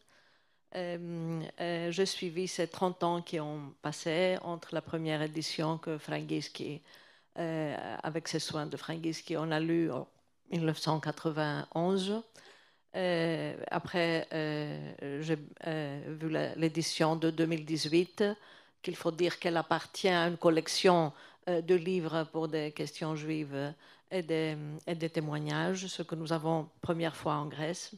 J'ai suivi ces 30 ans qui ont passé entre la première édition que Frangiski, avec ses soins de Frangiski, on a lu en 1991. Après, j'ai vu l'édition de 2018, qu'il faut dire qu'elle appartient à une collection de livres pour des questions juives et des témoignages, ce que nous avons première fois en Grèce.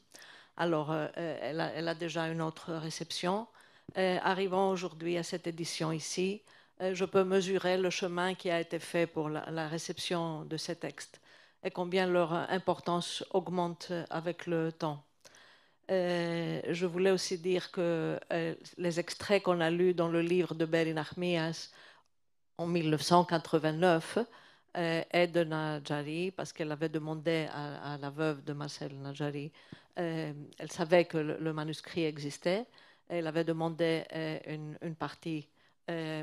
Alors, elle a déjà une autre réception. Arrivant aujourd'hui à cette édition ici, je peux mesurer le chemin qui a été fait pour la réception de ces textes et combien leur importance augmente avec le temps. Je voulais aussi dire que les extraits qu'on a lus dans le livre de Berin Nachmias en 1989 est de Nadjari, parce qu'elle avait demandé à la veuve de Marcel Nadjari, elle savait que le manuscrit existait, elle avait demandé une partie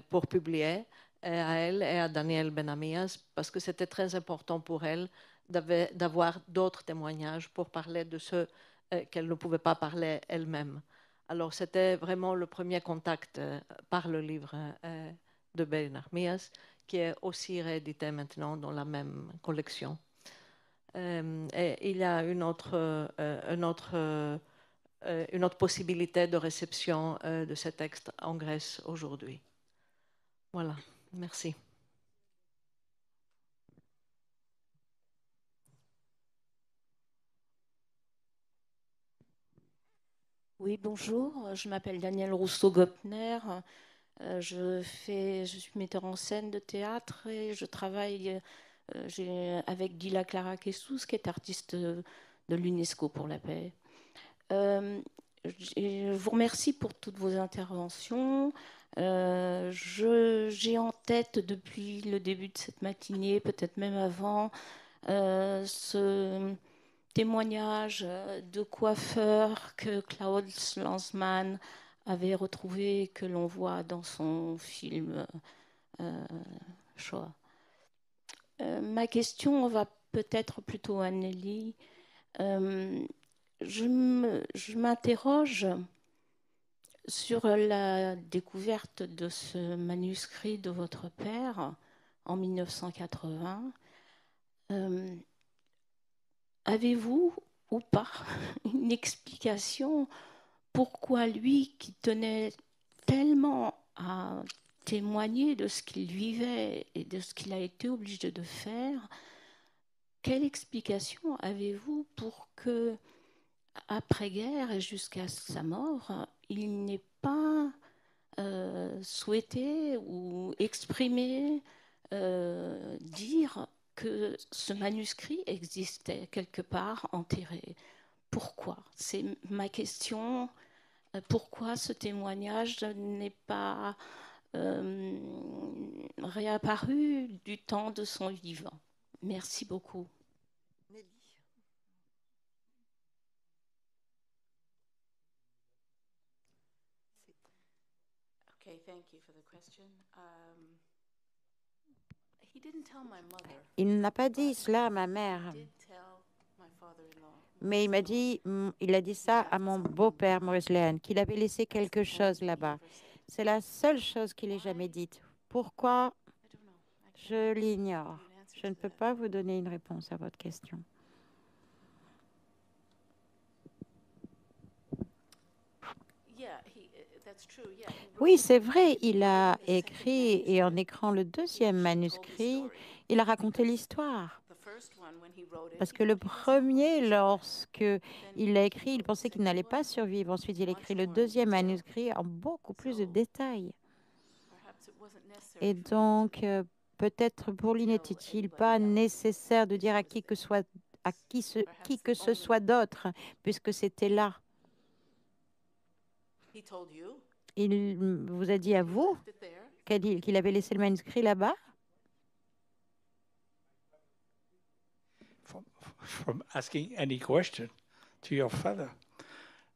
pour publier à elle et à Daniel Benamias, parce que c'était très important pour elle d'avoir d'autres témoignages pour parler de ce qu'elle ne pouvait pas parler elle-même. Alors c'était vraiment le premier contact par le livre de Berin Nachmias, qui est aussi réédité maintenant dans la même collection. Et il y a une autre possibilité de réception de ces textes en Grèce aujourd'hui. Voilà, merci.
Oui, bonjour, je m'appelle Danielle Rousseau-Gopner. Je suis metteur en scène de théâtre et je travaille avec Dila Clara Kessous, qui est artiste de l'UNESCO pour la paix. je vous remercie pour toutes vos interventions. J'ai en tête depuis le début de cette matinée, peut-être même avant, ce témoignage de coiffeur que Claude Lanzmann avait retrouvé, que l'on voit dans son film Shoah. Ma question va peut-être plutôt à Nelly. Je m'interroge sur la découverte de ce manuscrit de votre père en 1980. Avez-vous ou pas une explication pourquoi lui, qui tenait tellement à témoigner de ce qu'il vivait et de ce qu'il a été obligé de faire, quelle explication avez-vous pour que, après-guerre et jusqu'à sa mort, il n'ait pas souhaité ou exprimé, dire que ce manuscrit existait quelque part enterré? Pourquoi? C'est ma question. Pourquoi ce témoignage n'est pas réapparu du temps de son vivant? Merci beaucoup.
Nelly.
Okay, thank you for the question. He didn't tell my mother.
Il n'a pas dit cela à ma mère,
He did tell my father-in-law.
mais il a dit ça à mon beau-père, Maurice Léon, qu'il avait laissé quelque chose là-bas. C'est la seule chose qu'il ait jamais dite. Pourquoi? Je l'ignore. Je ne peux pas vous donner une réponse à votre question. Oui, c'est vrai, il a écrit et en écrivant le deuxième manuscrit, il a raconté l'histoire. Parce que le premier, lorsque il l'a écrit, il pensait qu'il n'allait pas survivre. Ensuite, il a écrit le deuxième manuscrit en beaucoup plus de détails. Et donc, peut-être pour lui n'était-il pas nécessaire de dire à qui que ce soit d'autre, puisque c'était là. Il vous a dit à vous qu'il avait laissé le manuscrit là-bas?
From asking any question to your father.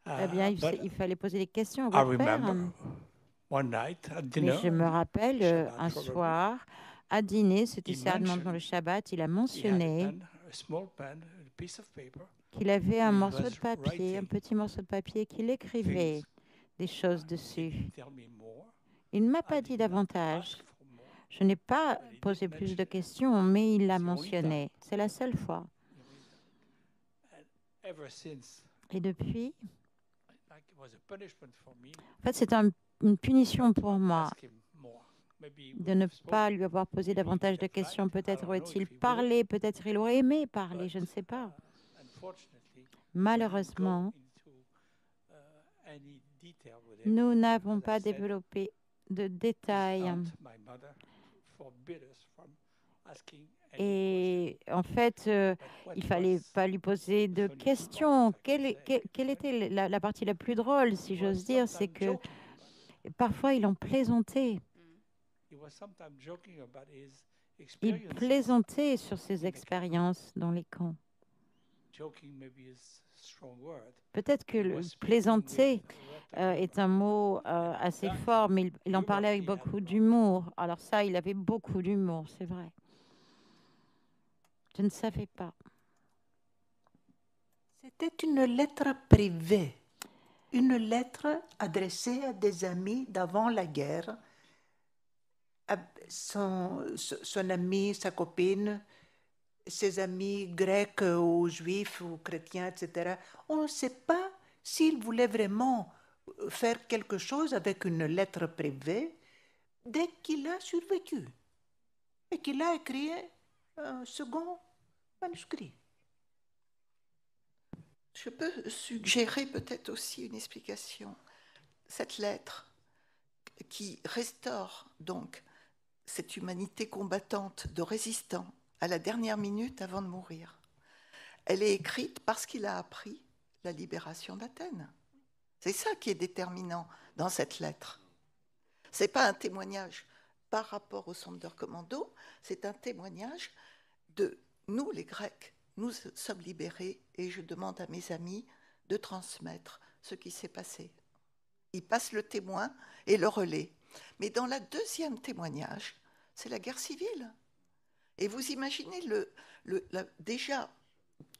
Eh bien, il fallait poser des questions à votre père.
One night at dinner,
mais je me rappelle un soir, à dîner, c'était certainement dans le Shabbat, il a mentionné qu'il avait un morceau de papier, un petit morceau de papier, qu'il écrivait des choses dessus. Il ne m'a pas dit davantage. Je n'ai pas posé plus de questions, mais il l'a mentionné. C'est la seule fois. Et depuis, en fait, c'est une punition pour moi de ne pas lui avoir posé davantage de questions. Peut-être aurait-il parlé, peut-être il aurait aimé parler, je ne sais pas. Malheureusement, nous n'avons pas développé de détails. Et en fait, il ne fallait pas lui poser de questions. Quelle était la partie la plus drôle, si j'ose dire, c'est que parfois il en plaisantait. Il plaisantait sur ses expériences dans les camps. Peut-être que le plaisanter est un mot assez fort, mais il en parlait avec beaucoup d'humour. Alors ça, il avait beaucoup d'humour, c'est vrai. Je ne savais pas.
C'était une lettre privée, une lettre adressée à des amis d'avant la guerre, à son ami, sa copine, ses amis grecs ou juifs ou chrétiens, etc. On ne sait pas s'il voulait vraiment faire quelque chose avec une lettre privée dès qu'il a survécu et qu'il a écrit un second manuscrit.
Je peux suggérer peut-être aussi une explication. Cette lettre qui restaure donc cette humanité combattante de résistants à la dernière minute avant de mourir, elle est écrite parce qu'il a appris la libération d'Athènes. C'est ça qui est déterminant dans cette lettre. Ce n'est pas un témoignage par rapport au Sonderkommando, c'est un témoignage de nous, les Grecs, nous sommes libérés et je demande à mes amis de transmettre ce qui s'est passé. Ils passent le témoin et le relais. Mais dans le deuxième témoignage, c'est la guerre civile. Et vous imaginez, déjà,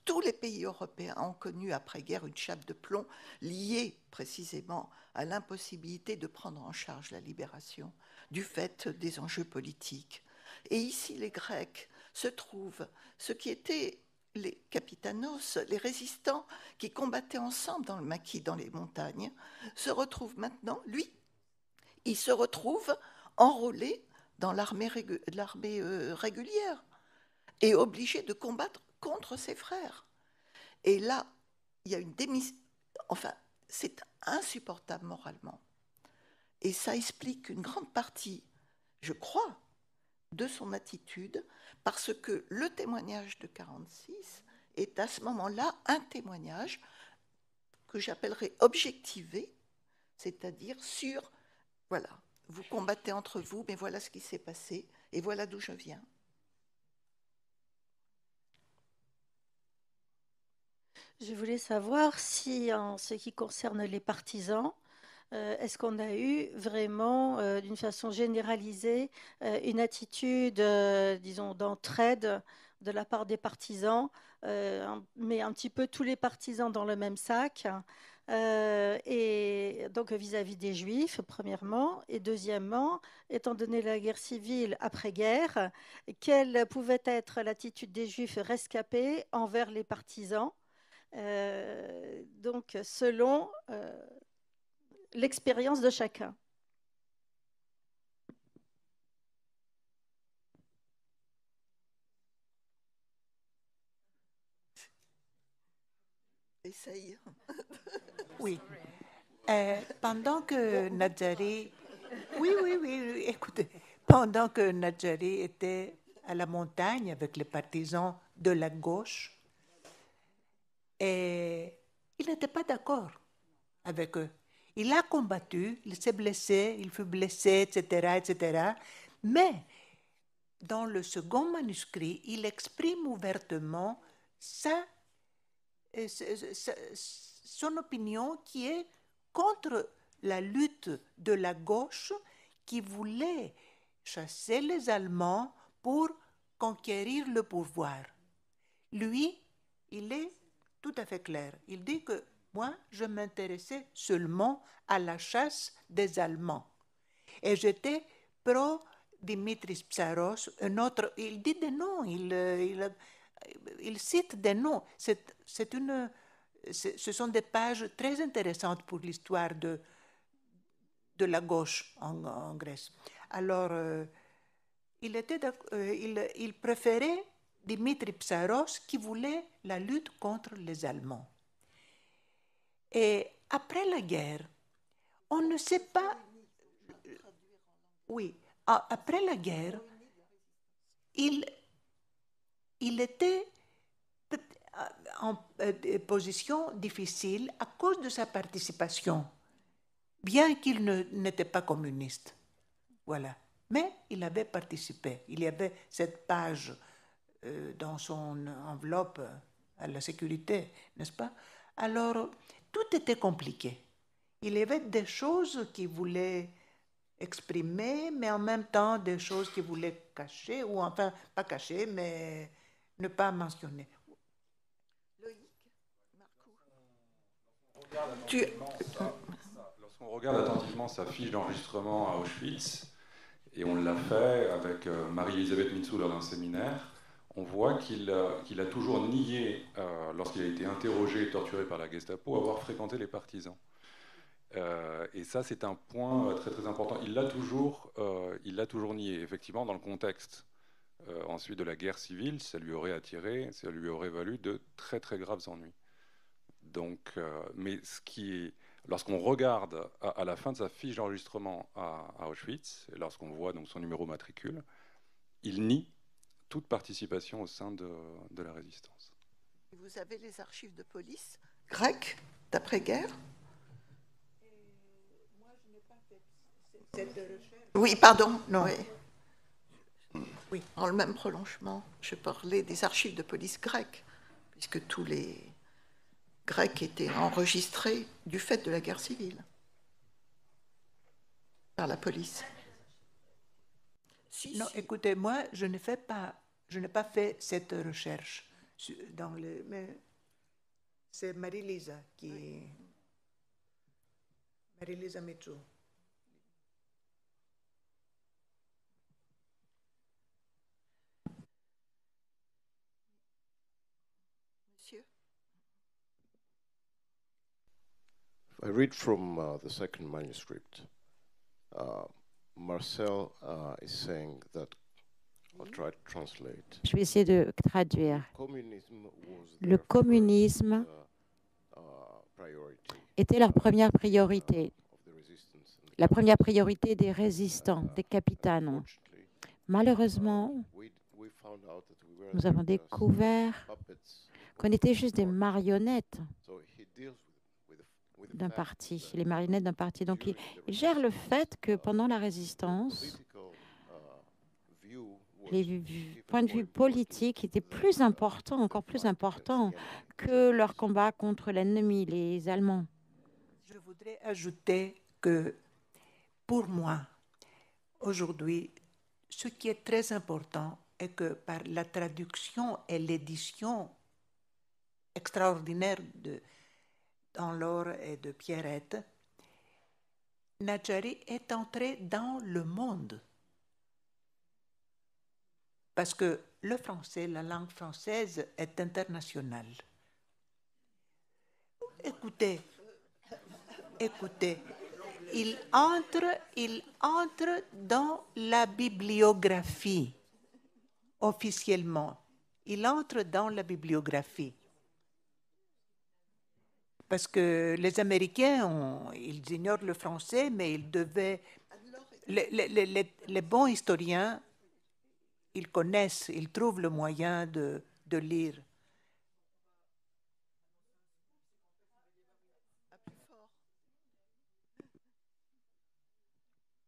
tous les pays européens ont connu après-guerre une chape de plomb liée précisément à l'impossibilité de prendre en charge la libération du fait des enjeux politiques. Et ici, les Grecs se trouvent, ce qui étaient les capitanos, les résistants qui combattaient ensemble dans le maquis, dans les montagnes, se retrouvent maintenant, lui, il se retrouve enrôlé dans l'armée régulière et obligé de combattre contre ses frères. Et là, il y a une démission. Enfin, c'est insupportable moralement. Et ça explique une grande partie, je crois, de son attitude, parce que le témoignage de 1946 est à ce moment-là un témoignage que j'appellerais objectivé, c'est-à-dire sur, voilà, vous combattez entre vous, mais voilà ce qui s'est passé, et voilà d'où je viens.
Je voulais savoir si, en ce qui concerne les partisans, est-ce qu'on a eu vraiment, d'une façon généralisée, une attitude, disons, d'entraide de la part des partisans, mais un petit peu tous les partisans dans le même sac, et donc vis-à-vis des Juifs, premièrement, et deuxièmement, étant donné la guerre civile après-guerre, quelle pouvait être l'attitude des Juifs rescapés envers les partisans, donc selon l'expérience de chacun.
Essaye.
Oui. Pendant que Nadjari... Oui, écoutez. Pendant que Nadjari était à la montagne avec les partisans de la gauche, et il n'était pas d'accord avec eux. Il a combattu, il s'est blessé, il fut blessé, etc. Mais dans le second manuscrit, il exprime ouvertement son opinion qui est contre la lutte de la gauche qui voulait chasser les Allemands pour conquérir le pouvoir. Lui, il est tout à fait clair. Il dit que moi, je m'intéressais seulement à la chasse des Allemands. Et j'étais pro-Dimitris Psaros, un autre. Il dit des noms, il cite des noms. Ce sont des pages très intéressantes pour l'histoire de la gauche en Grèce. Alors, il préférait Dimitri Psaros qui voulait la lutte contre les Allemands. Et après la guerre, on ne sait pas... Oui, après la guerre, il était en position difficile à cause de sa participation, bien qu'il n'était pas communiste. Voilà. Mais il avait participé. Il y avait cette page dans son enveloppe à la sécurité, n'est-ce pas? Alors, tout était compliqué. Il y avait des choses qu'il voulait exprimer, mais en même temps des choses qu'il voulait cacher, ou enfin, pas cacher, mais ne pas mentionner.
Lorsqu'on regarde attentivement sa fiche d'enregistrement à Auschwitz, et on l'a fait avec Marie-Elisabeth Mitsou lors d'un séminaire, on voit qu'il a toujours nié, lorsqu'il a été interrogé et torturé par la Gestapo, avoir fréquenté les partisans. Et ça, c'est un point très très important. Il l'a toujours nié. Effectivement, dans le contexte ensuite de la guerre civile, ça lui aurait valu de très très graves ennuis. Donc, mais lorsqu'on regarde à la fin de sa fiche d'enregistrement à Auschwitz, et lorsqu'on voit donc son numéro matricule, il nie toute participation au sein de la résistance.
Vous avez les archives de police grecques d'après-guerre. Oui, pardon.
Non.
Oui.
Oui.
En le même prolongement, je parlais des archives de police grecques, puisque tous les Grecs étaient enregistrés du fait de la guerre civile par la police.
Non, écoutez, moi, je n'ai pas fait cette recherche mais c'est Marie-Lisa Marie-Lisa Mitchell.
Monsieur.
I read from the second manuscript. Marcel is saying that, I'll try to translate.
Je vais essayer de traduire. Le communisme était leur première priorité, la première priorité des résistants, des capitaines. Malheureusement, nous avons découvert qu'on était juste des marionnettes d'un parti, les marionnettes d'un parti. Donc, il gère le fait que pendant la résistance, les points de vue politiques étaient plus importants, encore plus importants que leur combat contre l'ennemi, les Allemands.
Je voudrais ajouter que, pour moi, aujourd'hui, ce qui est très important est que par la traduction et l'édition extraordinaire dans l'or et de Pierrette, Nadjari est entré dans le monde. Parce que le français, la langue française est internationale. Écoutez, il entre dans la bibliographie officiellement. Il entre dans la bibliographie. Parce que les Américains, ils ignorent le français, mais ils devaient... Les bons historiens, ils connaissent, ils trouvent le moyen de lire.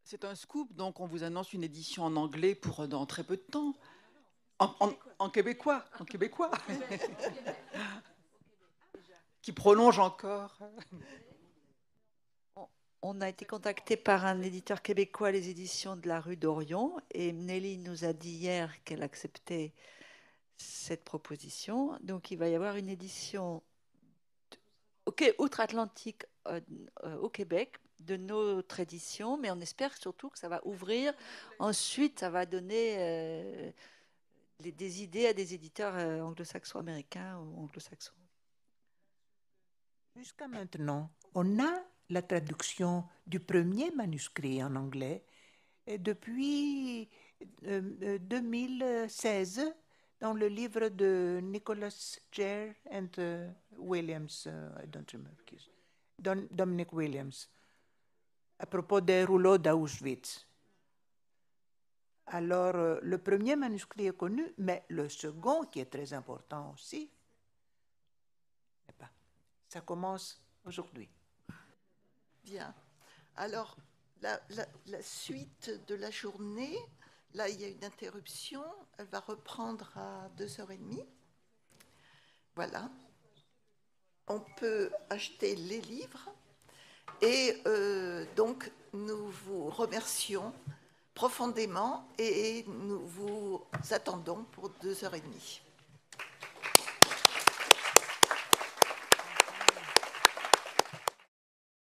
C'est un scoop, donc on vous annonce une édition en anglais pour dans très peu de temps. En québécois, qui prolonge encore.
On a été contacté par un éditeur québécois, les éditions de la rue d'Orion, et Nelly nous a dit hier qu'elle acceptait cette proposition. Donc il va y avoir une édition outre-Atlantique au Québec de notre édition, mais on espère surtout que ça va ouvrir. Ensuite, ça va donner des idées à des éditeurs anglo-saxons, américains ou anglo-saxons.
Jusqu'à maintenant, on a la traduction du premier manuscrit en anglais et depuis 2016 dans le livre de Nicholas Jer and Williams, I don't remember, Dominic Williams, à propos des rouleaux d'Auschwitz. Alors, le premier manuscrit est connu, mais le second, qui est très important aussi, ça commence aujourd'hui.
Bien. Alors, la suite de la journée, là, il y a une interruption. Elle va reprendre à 2h30. Voilà. On peut acheter les livres. Et donc, nous vous remercions profondément et nous vous attendons pour 2h30.